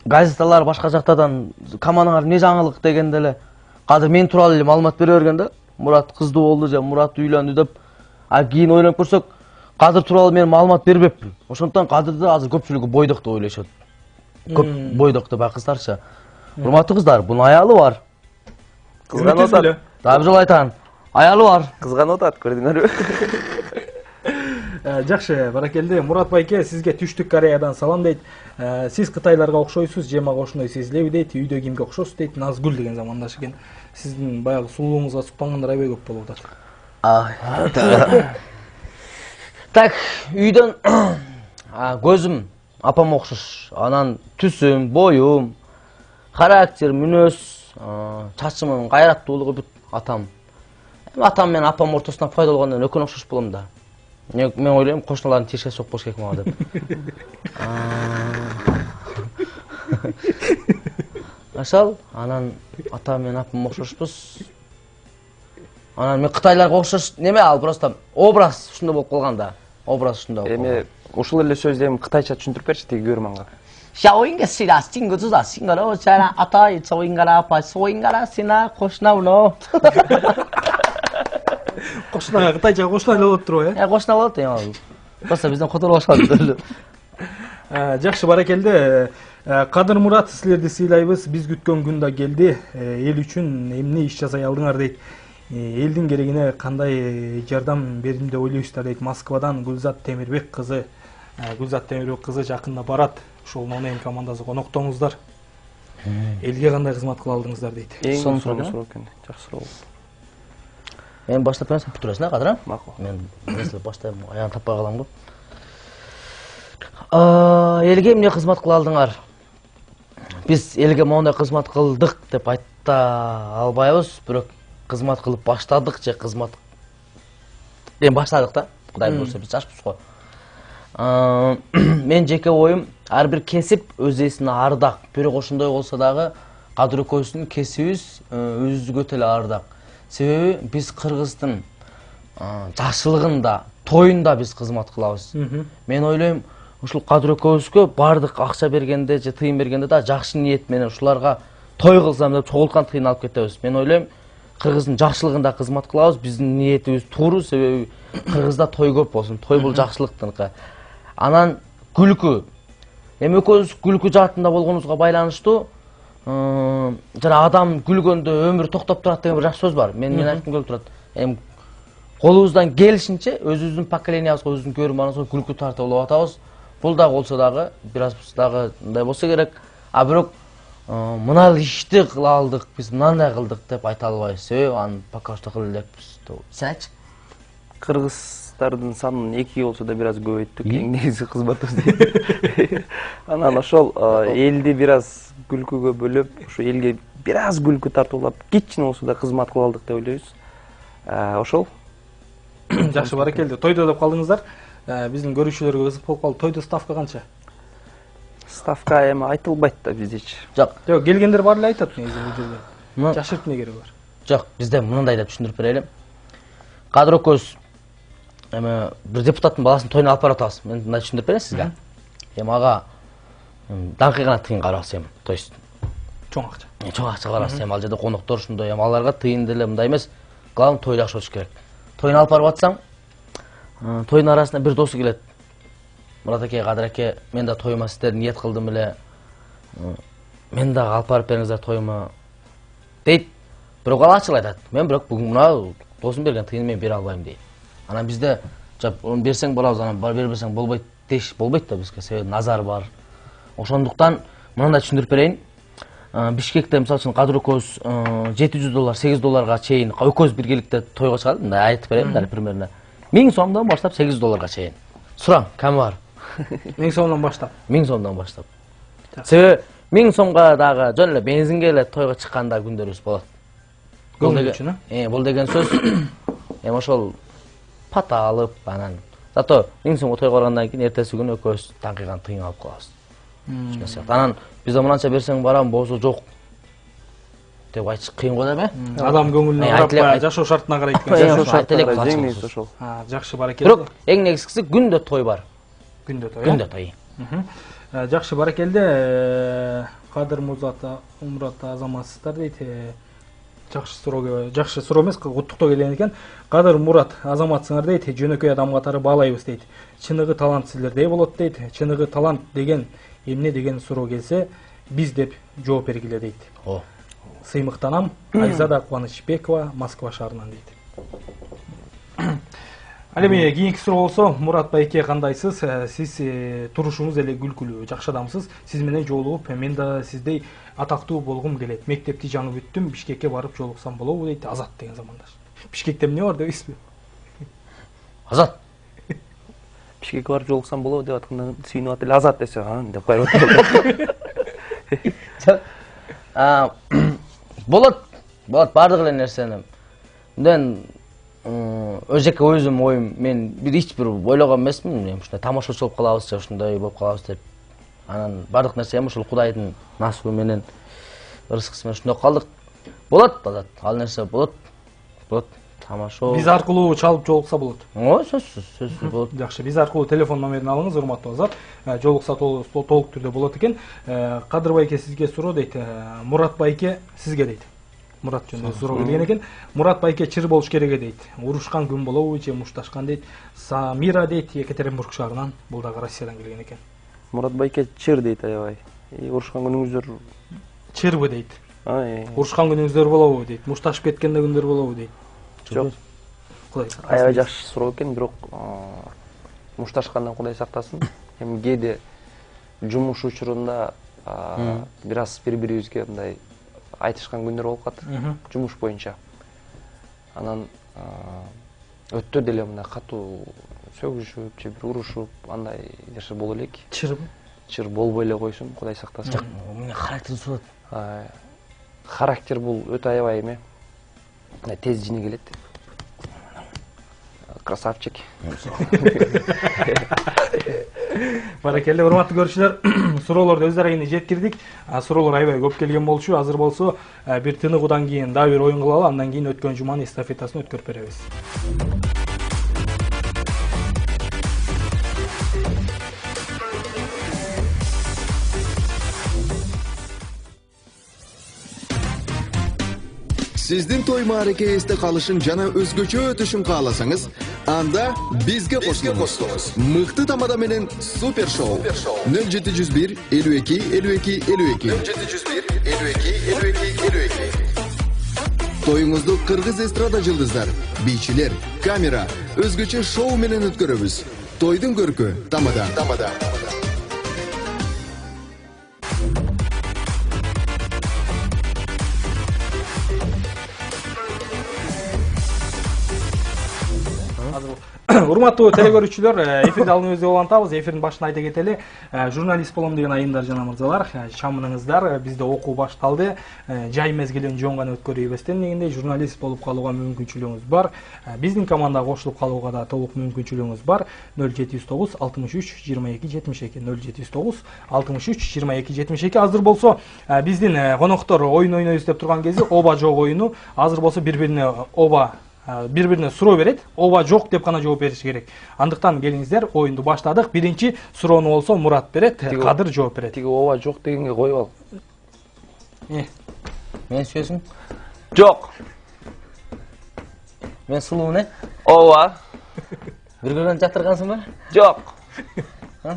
газеталар башка жактардан командаңар эмне жаңылык дегенде эле Кадыр мен тууралуу эле маалымат бере берген да. Мурат кыздуу болду же Мурат үйлөндү деп. А кийин ойлонуп көрсөк, Кадыр тууралуу мен маалымат бербеппин. Ошондуктан Кадырды азыр көпчүлүгү бойдок деп ойлошот. Көп бойдок деп кыздарча. Урматтуу кыздар, бунун аялы бар.
Кызганып атат.
Дагы бир жолу айтам. Аялы бар.
Кызганып атат, көрдүңөрбү?
Жакшы, баракелде. Мурат байке, сизге Түштүк Кореядан салам дейт. Сиз кытайларга окшойсуз, же мага ошондой сезилеби дейт. Үйдө кимге окшосуз дейт. Назгүл деген замандаш экен. Сиздин баягы сулуулугуңузга сукпангандар аябай көп болуп атат.
Так, үйдөн көзүм апама окшош. Анан түсүм, боюм, характер, мүнөз, чачымын, кайраттуулугу бүт атам. Атам менен апам ортосуна пайда болгондон экөөнө окшош болом да. Мен ойлойм, кошуналардын тиешеси сокпош керек мага деп. Ошол, анан атам менен апам окшошпуз. Анан мен кытайларга окшош неме, ал просто образ ушундай болуп калган да. Образ ушундай болуп калган.
Эми ушул эле сөздү эми кытайча түшүндүрүп берчи тиги көрманга.
Шаоинга сира сингузуза сингара чара атай соингара апа соингара сина кошнавно.
Кошнага кытайча кошнай болуп турбу,
Кошна болот эми. Просто бизден которулушат.
Жакшы, баракелде. Кадыр Мурат, силерди сыйлайбыз. Биз күткөн күн да келди. Эл үчүн эмне иш жасай алдыңар дейт. Элдин керегине кандай жардам бердим деп ойлойсуздар дейт. Москвадан Гүлзат Темирбек кызы. Гүлзат Темирбек кызы жакында барат. Ушул No Name командасы коноктоңуздар. Элге кандай кызмат кыла алдыңыздар дейт.
Эң сонун суроо экен. Жакшы суроо.
Мен баштап берсем бүтүрөсүн, Кадыр?
Макул.
Мен нерсе баштайм, аягын таппай калам го. Элге эмне кызмат кыла алдыңар? Биз элге моундай кызмат кылдык деп айта албайбыз, бирок кызмат кылып баштадык же кызмат эми баштадык да. Кудай буйрса биз жашпыз го. Мен жеке оюм ар бир кесип өз ээсине ардак. Бирок ошондой болсо дагы Кадыр экөөбүздүн кесибибиз өзүбүзгө эле ардак. Себеби биз Кыргыздын жакшылыгында, тоюнда биз кызмат кылабыз. Мен ойлойм, ушул Кадыр экөөбүзгө бардык акча бергенде же тыйын бергенде да жакшы ниет менен ушуларга той кылсам деп чогулткан тыйын алып кетебиз. Мен ойлойм, Кыргыздын жакшылыгында кызмат кылабыз, биздин ниетибиз туура, себеби Кыргызда той көп болсун. Той бул жакшылыктын. Анан күлкү. Эми экөөбүз күлкү жаатында болгонубузга байланыштуу, жана адам күлгөндө өмүр токтоп турат деген бир жакшы сөз бар. Мен айткым келип турат. Эми колубуздан келишинче өзүбүздүн поколениябызга, өзүбүздүн көрүм-барымызга күлкү тартып алып атабыз. Бул дагы болсо дагы бир аз дагы мындай болсо керек. А бирок мына ишти кыла алдык, биз мындай кылдык деп айта албайбыз. Себеби аны пока что кыла элекпиз. Сен айтчы.
Кыргыздардын санын 2 болсо да бир аз көбөйттүк. Эң негизи кызматыбыз. Анан ошол элди бир аз күлкүгө бөлөп, ушу элге бир аз күлкү тартуулап, кичине болсо да кызмат кыла алдык деп ойлойбуз. Ошол.
Жакшы, баракелди. Тойдо деп калдыңыздар. Биздин көрүүчүлөргө кызык болуп калды. Тойдо ставка канча?
Ставка эми айтылбайт да биздечи.
Жок.
Жок, келгендер баары эле айтат негизи бул жерде. Жашырт эмне кереги бар?
Жок, бизде мындай деп түшүндүрүп берели. Кадыр экөөбүз эми бир депутаттын баласын тойуна алып барып атабыз. Мен мындай түшүндүрүп берейин сизге. Эми ага даңкы гана тыйын карабыз эми. То есть
чоң акча.
Чоң акча карабыз. Эми ал жерде коноктор ушундай, эми аларга тыйын деле мындай эмес. Главное той жакшы болуш керек. Тойуна алып барып атсаң, тойдун арасында бир досу келет. Мурат аке, Кадыр аке, мен да тоюма сиздер ниет кылдым эле. Мен дагы алып барып бериңиздер тоюма дейт. Бирок ал ачык айтат. Мен бирок бүгүн мына досум берген тыйын мен бере албайм дейт. Анан бизде оны берсең болобуз, анан бербесең болбойт деш болбойт да бизге, себеби назар бар. Ошондуктан мындай түшүндүрүп берейин. Бишкекте мисалы үчүн Кадыр экөөбүз $700, $8 чейин экөөбүз биргеликте тойго чыгат. Мындай айтып берейин, дәл примерно. $1000 баштап $8 чейин. Сурам, кем бар?
$1000 баштап.
$1000 баштап. Себеби $1000 дагы жөн эле бензинге эле тойго чыкканда күндөрүбүз болот. Бул деген сөз эми ошол пата алып, анан зато $1000 тойго баргандан кийин эртеси күнү экөөбүз таңкыган тыйын алып калабыз. Анан бизде мынанча берсең барам, болсо жок деп айтыш кыйын го да,
адам көңүлүнө карап, жашоо шартына карайт экен.
Жашоо шартына карайт
ошол.
Жакшы, баракелди.
Бирок эң негизгиси күндө той бар.
Күндө той.
Күндө той.
Жакшы, баракелди. Кадыр Мурат азаматсыздар дейт. Жакшы суроо эмес, куттуктоо келген экен. Кадыр Мурат азаматсыңар дейт, жөнөкөй адам катары баалайбыз дейт. Чыныгы талант силерде болот дейт. Чыныгы талант деген эмне деген суроо келсе, биз деп жооп бергиле дейт. Сыймыктанам, Айзада Кубанычбекова, Москва шаарынан дейт. Ал эми кийинки суроо болсо, Мурат байке кандайсыз? Сиз турушуңуз эле күлкүлүү, жакшы адамсыз. Сиз менен жолугуп, мен да сиздей атактуу болгум келет. Мектепти жаңы бүттүм, Бишкекке барып жолуксам болобу дейт. Азат деген замандаш. Бишкекте эмне бар дейсизби?
Азат.
Бишкекке барып жолуксам болобу деп атканда сүйүнүп атып эле Азат десе, деп кайрып
атат. Болот бардык эле нерсени. Мындан жеке өзүм оюм, мен бир эч бир ойлогон эмесмин, ушундай тамашачы болуп калабыз же ушундай болуп калабыз деп. Анан бардык нерсе эми ушул Кудайдын насыбы менен, ырыскысы менен ушундай калдык. Болот, ал нерсе болот. Тамашо.
Биз аркылуу чалып жолукса болот.
Сөзсүз болот.
Жакшы, биз аркылуу телефон номерин алыңыз, урматтуу Азат. Жолукса толук түрдө болот экен. Кадыр байке сизге суроо дейт. Мурат байке сизге дейт. Мурат жөнүндө суроо келген экен. Мурат байке чыр болуш керек дейт. Урушкан күн болобу же мушташкан дейт. Самира дейт, Екатеринбург шаарынан, бул дагы Россиядан келген экен.
Мурат байке чыр дейт аябай. Урушкан күнүңүздөр
чырбы дейт. Урушкан күнүңүздөр болобу дейт. Мушташып кеткенде күндөр болобу дейт.
Жок. Аябай жакшы суроо экен, бирок мушташкандан Кудай сактасын. Эми кээде жумуш учурунда бир аз бири-бирибизге мындай айтышкан күндөр болуп калат, жумуш боюнча. Анан өттө деле мындай катуу сөгүшүп, же бир урушуп, андай нерсе боло элек.
Чырбы?
Чыр болбой эле койсун, Кудай сактасын.
Эмне характер сурат?
Характер бул өтө аябай эме. Тез жини келет. Красавчик.
Баракелде, урматтуу көрүүчүлөр, суроолорду өз арайына жеткирдик. Суроолор аябай көп келген болчу. Азыр болсо бир тыныгуудан кийин дагы бир оюн кылалы, андан кийин өткөн жуманын эстафетасын өткөрүп беребиз.
Сиздин той маареке эсте калышын жана өзгөчө өтүшүн кааласаңыз, анда бизге кошулуңуз. Мыкты тамада менен супер шоу. 0701 52 52 52. 0701 52 52 52. Тоюңузду кыргыз эстрада жылдыздар, бийчилер, камера, өзгөчө шоу менен өткөрөбүз. Тойдун көркү тамада.
Урматтуу телекөрүүчүлөр, эфирди алдын өзү улантабыз. Эфирдин башында айта кетели, журналист болом деген айымдар жана мырзалар, шамыныңыздар, бизде окуу башталды. Жай мезгилин жоңган өткөрүбөстөн дегендей журналист болуп калууга мүмкүнчүлүгүңүз бар. Биздин командага кошулуп калууга да толук мүмкүнчүлүгүңүз бар. 0709 63 22 72 0709 63 22 72. Азыр болсо биздин коноктор оюн ойнойбуз деп турган кези оба жок оюну. Азыр болсо бири-бирине суроо берет, оба жок деп гана жооп бериш керек. Андыктан келиңиздер, оюнду баштадык. Биринчи суроону болсо Мурат берет, Кадыр жооп берет.
Тиги оба жок дегенге коюп ал.
Мен сөзүм?
Жок.
Мен сулуун
Ооба.
Бир көргөн жатыргансың ба?
Жок.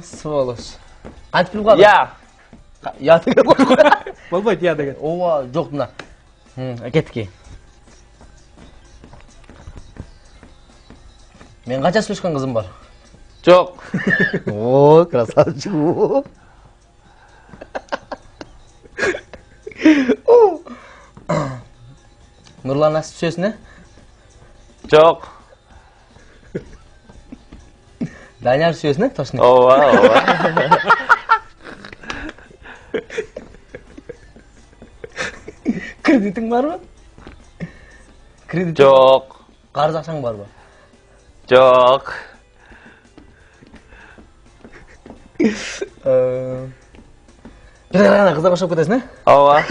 Сволочь. Кантип билип калдың?
Я деген
болбойт, я деген.
Ооба, жок мына. Кетки. Мен канча сүйлөшкөн кызым бар?
Жок.
О, красавчик. Нурлан асып сөзүн,
Жок.
Данияр сөзүн, точно.
Ооба.
Кредитиң барбы? Кредит
Жок.
Карыз акчаң барбы?
Жок.
Бир гана кызга кошуп кетесиң,
Ооба.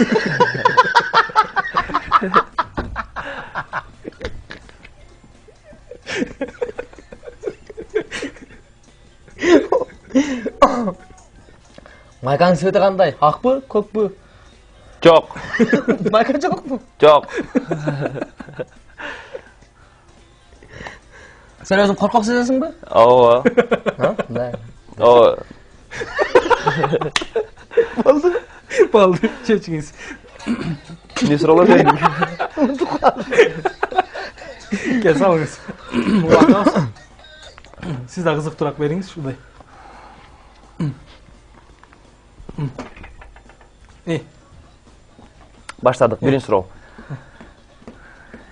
Майканын свети кандай? Акпы, көкпү?
Жок.
Майка жокпу?
Жок.
Sen özün korkak сезесиң бе?
Ооба. Ооба.
Болду, чечиңиз.
Не суроолор бердиң?
Кел салыңыз. Сиз да кызыктуураак бериңиз ушундай.
Баштадык. Биринчи суроо.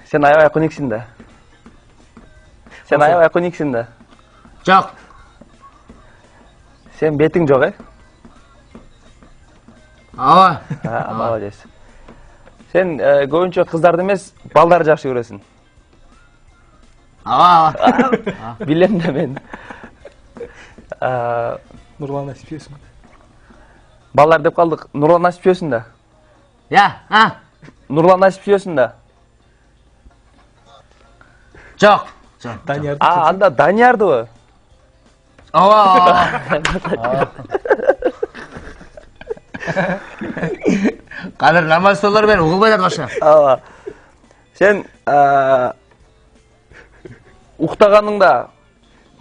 Сен аябай кониксиң да. Sen aябай кониксиң да.
Жок.
Sen бетиң жок,
Ооба.
Молодец. Sen көбүнчө кыздарды эмес, балдарды жакшы көрөсүң.
Ооба.
Билем да мен.
Нурлан Асипжевсің.
Балдар деп калдык. Нурлан Асипжевсің да. Нурлан Асипжевсің да.
Жок.
Анда Даниярдыбы?
Ооба. Кадыр намаз солар бер, угулбай баша.
Ооба. Сен уктаганыңда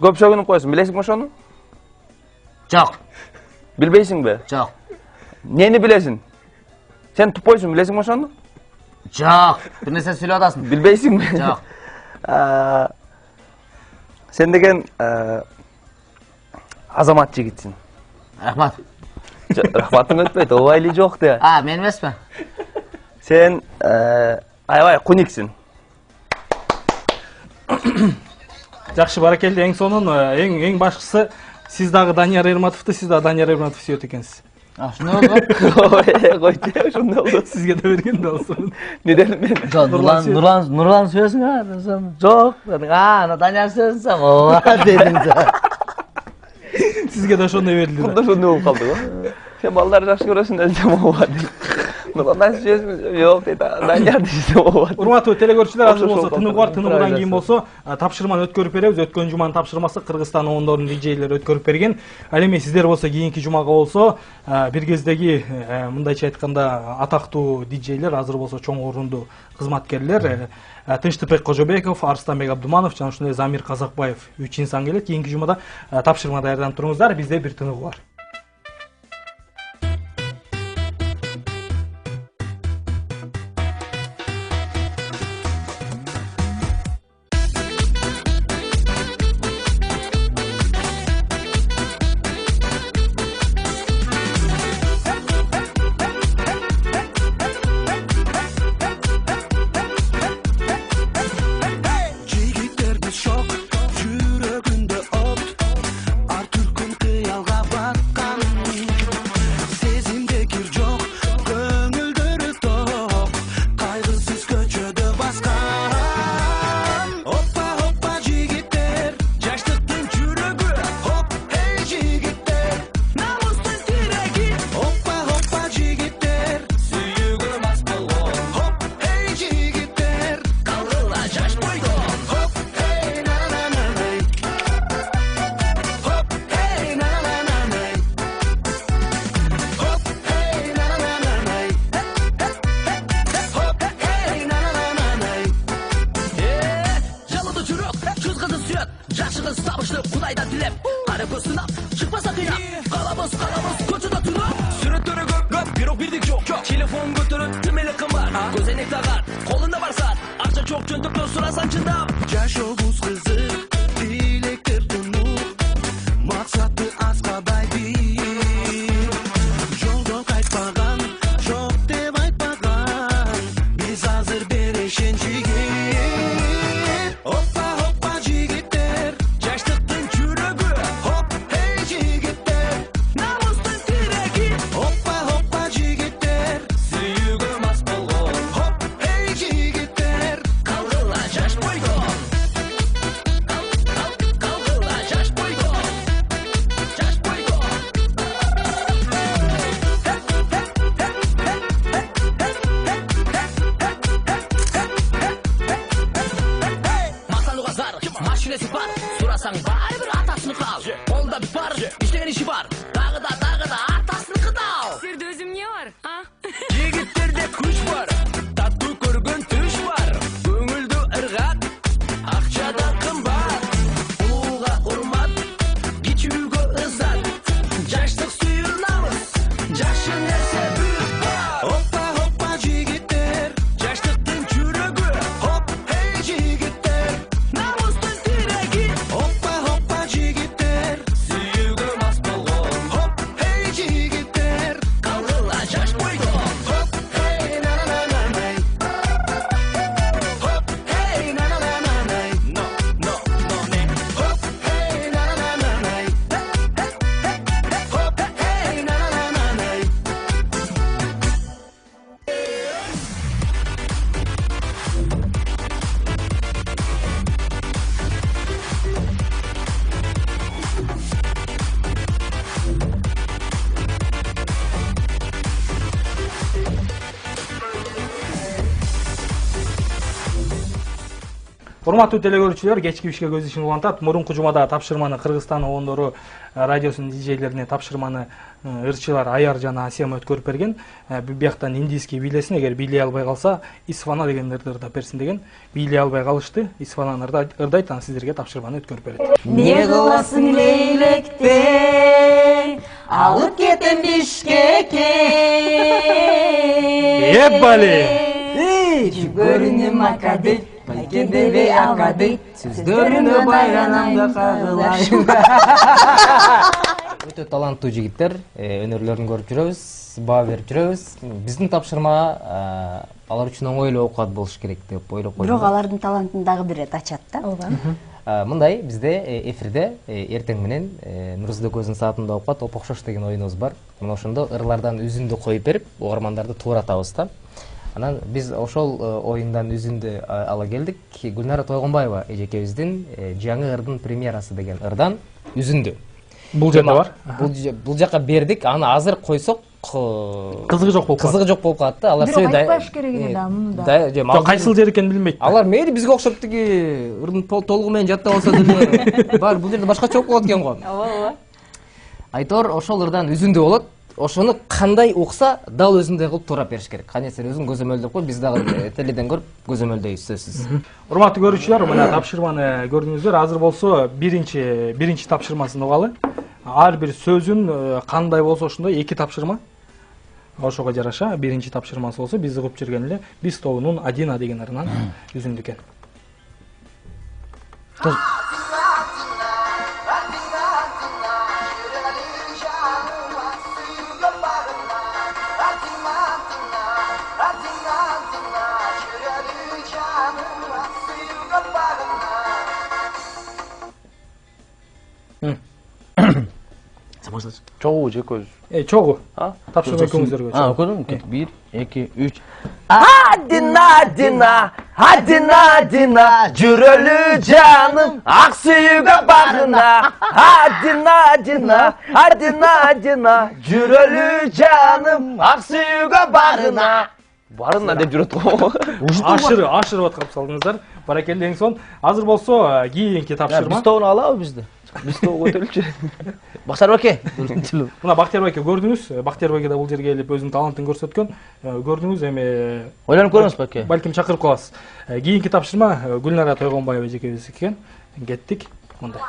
көп шөгүнүп коесуң, билесиңби ошону?
Жок.
Билбейсиңби?
Жок.
Нени билесиң? Сен тупойсуң, билесиңби ошону?
Жок. Бир нерсе сүйлөп атасың.
Билбейсиңби?
Жок.
Sen деген азамат жигитсиң.
Рахмат.
Рахматың өтпөйт, обайли жок де.
Мен эмеспи.
Sen аябай кониксиң.
Жакшы, баракелде. Эң сонун, эң башкысы сиз дагы Данияр Эрматовду, сиз дагы Данияр Эрматов сүйөт экенсиз.
Ошондой болду.
Койчу, ошондой болду.
Сизге да берген даусун.
Неден мен?
Нурлан сөзүңөр десем, жок. Ана Данияр сөзүнсөм, ооба дедим да.
Сизге да ошондой берилди.
Куда ошондой болуп калды го. Сен балдар жакшы көрөсүң десем, ооба дейт. Нурлан сөзүм жок дейт. Данияр десем, ооба.
Урматтуу телекөрүүчүлөр, азыр болсо тыныгы бар, тыныгыдан кийин болсо тапшырманы өткөрүп беребиз. Өткөн жуманын тапшырмасы Кыргызстан оондорунун диджейлери өткөрүп берген. Ал эми сиздер болсо кийинки жумага болсо бир кездеги мындайча айтканда атактуу диджейлер, азыр болсо чоң орунду кызматкерлер Тынчтыкбек Кожобеков, Арыстанбек Абдуманов жана ошондой Замир Казакбаев 3 инсан келет. Кийинки жумада тапшырма даярданып туруңуздар. Бизде бир тыныгы бар. Урматтуу телекөрүүчүлөр, кечки бишке көз ишин улантат. Мурунку жумада тапшырманы Кыргызстан оондору радиосунун диджейлерине тапшырманы ырчылар Аяр жана Асема өткөрүп берген. Бияктан индийский бийлесин, эгер бийлей албай калса, Исфана дегендерди ырдап берсин деген. Бийлей албай калышты. Исфананы ырдайт, анан сиздерге тапшырманы өткөрүп берет.
Не кыласың лейлектен, алып кетем Бишкекке.
Ебали!
Жүгөрүнүм акады. Байкендебей агады, сөздөрүнө байранамда кагылайм.
Өтө таланттуу жигиттер, өнөрлөрүн көрүп жүрөбүз, баа берип жүрөбүз. Биздин тапшырма алар үчүн оңой эле окуат болуш керек деп ойлоп койдум.
Бирок алардын талантын дагы бир ачат да.
Ооба.
Мындай бизде эфирде эртең менен Нурзиде көзүн саатында окуп Топок Шош деген оюнубуз бар. Мына ошондо ырлардан үзүндү коюп берип, угармандарды тууратабыз да. Анан биз ошол оюндан үзүндү ала келдик. Гүлнара Тойгонбаева эжекебиздин жаңы ырдын премьерасы деген ырдан үзүндү.
Бул жерде бар.
Бул жака бердик. Аны азыр койсок
кызыгы жок болуп
калат да. Алар
бирок айтпаш керек эле да муну да.
Жок, кайсыл жер экенин билбейт.
Алар мейли бизге окшоп тиги ырдын толугу менен жаттап алса деле бар, бул жерде башкача окуп калат экен го.
Ооба.
Айтор ошол ырдан үзүндү болот. Ошону кандай укса дал өзүндөй кылып туурап бериш керек. Кане сен өзүң көзөмөлдөп кой, биз дагы теледен көрүп көзөмөлдөйбүз сөзсүз.
Урматтуу көрүүчүлөр, мына тапшырманы көрдүңүздөр. Азыр болсо биринчи тапшырмасын угалы. Ар бир сөзүн кандай болсо ошондой 2 тапшырма. Ошого жараша биринчи тапшырмасы болсо биз угуп жүргөн эле биз тобунун Адина деген ырынан үзүндү экен.
Чогуу же көз?
Чогуу. Тапшырма экөөңүздөргө.
Окудум. 1, 2, 3.
Adina, жүрөлү жаным, ак сүйүүгө багына. Adina, жүрөлү жаным, ак сүйүүгө багына. Барына деп жүрөт го.
Ашырып аткап салдыңыздар. Баракелде эң сон. Азыр болсо кийинки тапшырма.
Биз тобуну алабы бизди?
Биз тобу көтөрүлчү.
Бактар Баке.
Мына Бактар Баке көрдүңүз. Бактар Баке да бул жерге келип өзүнүн талантын көрсөткөн. Көрдүңүз, эми
ойлонуп көрүңүз Баке.
Балким чакырып каласыз. Кийинки тапшырма Гүлнара Тойгонбаева эжекебиз экен. Кеттик. Мындай.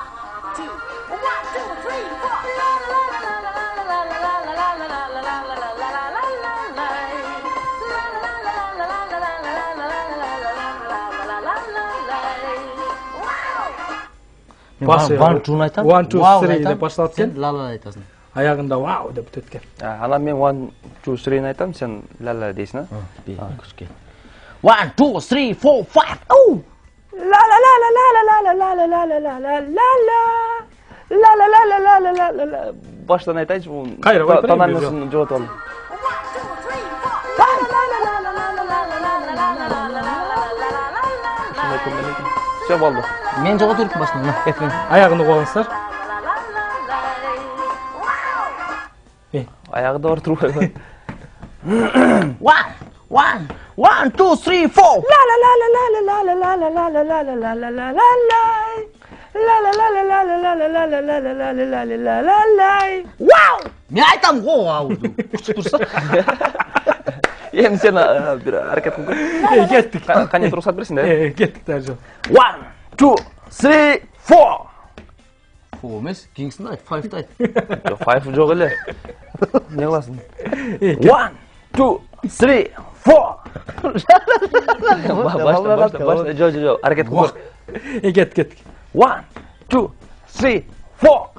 One, two айтам.
1, 2, 3 деп башталат экен.
Сен ла-ла айтасың.
Аягында вау деп бүтөт экен.
Анан мен 1, 2, 3 айтам, сен ла-ла дейсиң, а?
Күшке. 1, 2, 3, 4, 5. Оу!
Баштан айтайчы, бул
Кайра койп берейин.
тональнысын жооп алып. Все болду.
Мен жоготуп бердим башынан. Кеткен.
Аягында коюңуздар.
Аягы да бар турбайбы?
1, 2, 3, 4. Вау! Мен айтам го ауду. Күчүп турса.
Эми сен бир аракет кылып.
Кеттик.
Кане турсат берсиң да?
Кеттик дажы.
1, 2, 3, 4.
Фу эмес, кийинкисин айт, 5 айт.
Жок, 5 жок эле. Не кыласың? 1, 2, 3, 4. Башта, жок, аракет кыл.
Кеттик.
1, 2, 3, 4.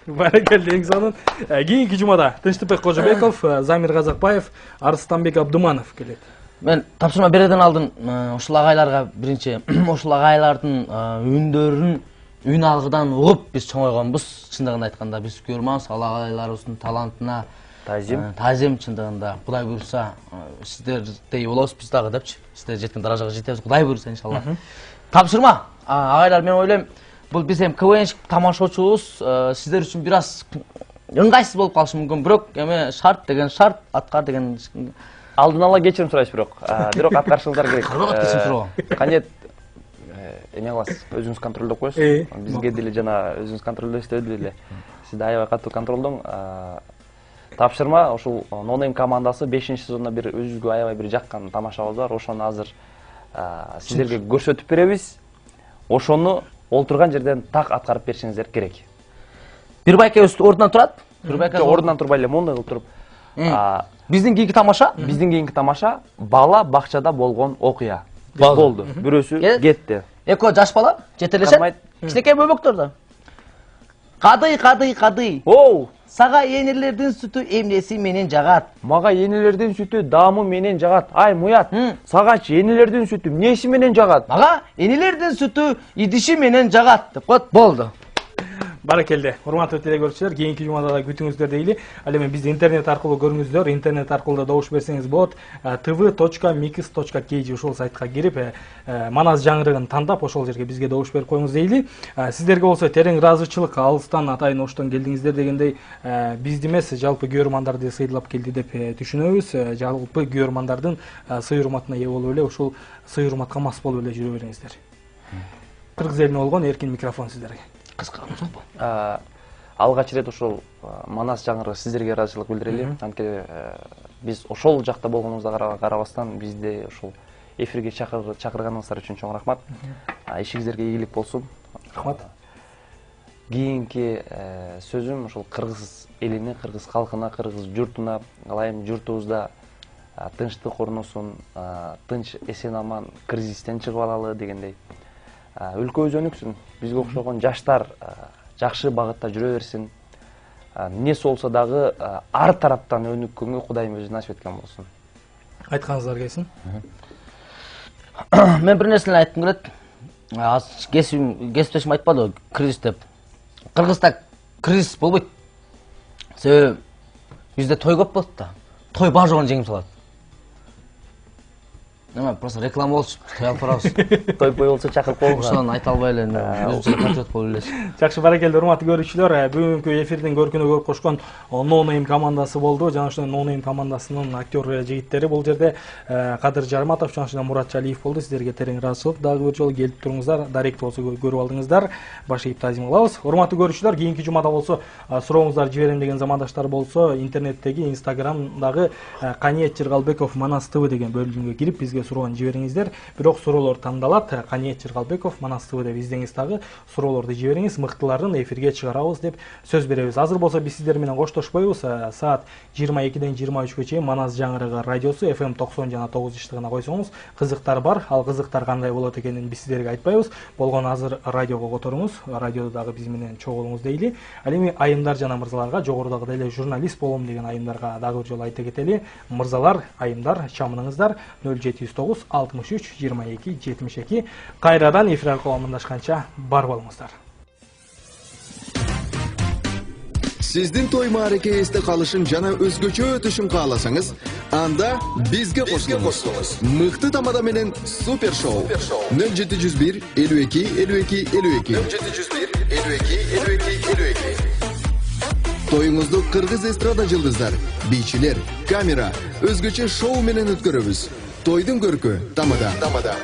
Баракелде эң сонун. Кийинки жумада Тынчтыкбек Кожобеков, Замир Казакбаев, Арыстанбек Абдуманов келет.
Мен тапшырма берүүдөн алдын ушул агайларга биринчи ушул агайлардын үндөрүн үн алгыдан угуп биз чоңойгонбуз. Чындыгын айтканда биз көрмөбүз ал агайларыбыздын талантына таазим чындыгында. Кудай буйрса сиздердей болобуз биз дагы депчи. Сиздер жеткен даражага жетебиз. Кудай буйрса иншалла. Тапшырма агайлар, мен ойлойм, бул биз эми КВН тамашачубуз, сиздер үчүн бир аз ыңгайсыз болуп калышы мүмкүн, бирок эми шарт деген шарт, аткар деген
алдын ала кечирим сурайсыз, бирок аткарышыңыздар керек.
Карбат кечирим суроо.
Кане эме кыласыз, өзүңүз контролдоп коесуз. Бизге деле жана өзүңүз контролдойсуз деле. Сизде аябай катуу контролдоң. Тапшырма ушул Нонейм командасы 5-сезонда бир өзүбүзгө аябай бир жаккан тамашабыз бар. Ошону азыр сиздерге көрсөтүп беребиз. Ошону олтурган жерден так аткарып беришиңиздер керек.
Бир байке ордунан турат.
Бир байке ордунан турбай эле моундай кылып туруп.
Биздин кийинки
тамаша бала бакчада болгон окуя. Болду. Бирөөсү кетти.
Экөө жаш бала жетелешет. Кичинекей бөбөктөр да. Кадый.
Оу,
Сага энелердин сүтү эмнеси менен жагат?
мага енелердин сүтү даамы менен жагат. Ай, Муят, сагачы енелердин сүтү эмнеси менен жагат?
Мага энелердин сүтү идиши менен жагат деп коет. Болду.
Баракелде. Урматтуу телекөрүүчүлөр, кийинки жумада да күтүңүздөр дейли. Ал эми бизди интернет аркылуу көрүңүздөр. Интернет аркылуу да добуш берсеңиз болот. tv.mix.kg ушул сайтка кирип, Манас жаңырыгын тандап, ошол жерге бизге добуш берип коюңуз дейли. Сиздерге болсо терең ыраазычылык, алыстан атайын оштон келдиңиздер дегендей, бизди эмес, жалпы көрөрмандарды сыйлап келди деп түшүнөбүз. Жалпы көрөрмандардын сый урматына ээ болуп эле, ушул сый урматка мас болуп эле жүрө бериңиздер. Кыргыз элине болгон эркин микрофон сиздерге.
Алгач ирет ушул Манас жаңырыгы сиздерге ыраазычылык билдирели. Анткени биз ошол жакта болгонубузга карабастан бизди ушул эфирге чакырганыңыздар үчүн чоң рахмат. Ишиңиздерге ийгилик болсун.
Рахмат.
Кийинки сөзүм ушул кыргыз элине, кыргыз калкына, кыргыз журтуна, алайым журтубузда тынчтык орносун, тынч эсен аман кризистен чыгып алалы дегендей. Өлкөбүз өнүксүн, бизге окшогон жаштар жакшы багытта жүрө берсин. Эмнеси болсо дагы ар тараптан өнүккөнгө Кудайым өзү насип эткен болсун.
Айтканыңыздар келсин.
Мен бир нерсени айткым келет. Кесиптешим айтпады кризис деп. Кыргызда кризис болбойт. Себеби бизде той көп болот да. Той бар жогун жеңип салат. Нема, просто реклама болчу. Той алып барабыз.
Той бой болсо чакырып коюңуз.
Ошон айта албай эле, өзү патриот болуп элеш.
Жакшы, баракелде, урматтуу көрүүчүлөр. Бүгүнкү эфирдин көркүнө көрүп кошкон No Name командасы болду. Жана ошол No Name командасынын актер жигиттери бул жерде Кадыр Жарматов, жана Мурат Жалиев болду. Сиздерге терең ыраазычылык. Дагы бир жолу келип туруңуздар, даректи болсо көрүп алдыңыздар. Баш ийип таазим кылабыз. Урматтуу көрүүчүлөр, кийинки жумада болсо сурооңуздар жиберем деген замандаштар болсо, интернеттеги, Инстаграмдагы Каниет Жыргалбеков Манас ТВ деген бөлүмгө кирип бизге суроону жибериңиздер. Бирок суроолор тандалат. Каниет Жыргалбеков Манас ТВ деп издеңиз, дагы суроолорду жибериңиз. Мыктыларын эфирге чыгарабыз деп сөз беребиз. Азыр болсо биз сиздер менен коштошпойбуз. Саат 22-ден 23-кө чейин Манас жаңырыгы радиосу FM 90 жана 9 иштигине койсоңуз, кызыктар бар. Ал кызыктар кандай болот экенин биз сиздерге айтпайбыз. Болгон азыр радиого которуңуз, радиодо дагы биз менен чогулуңуз дейли. Ал эми айымдар жана мырзаларга, жогорудагы эле журналист болом деген айымдарга дагы бир жолу айта кетели. Мырзалар, айымдар, чамыныңыздар 0709 63 22 72. Кайрадан эфир аркылуу амандашканча бар болуңуздар.
Сиздин той маареке эсте калышын жана өзгөчө өтүшүн кааласаңыз, анда бизге кошулуңуз. Мыкты тамада менен супер шоу. 0701 52 52 52. 0701 52 52 52. Тоюңузду кыргыз эстрада жылдыздар, бийчилер, камера, өзгөчө шоу менен өткөрөбүз. Тойдун көркү тамада.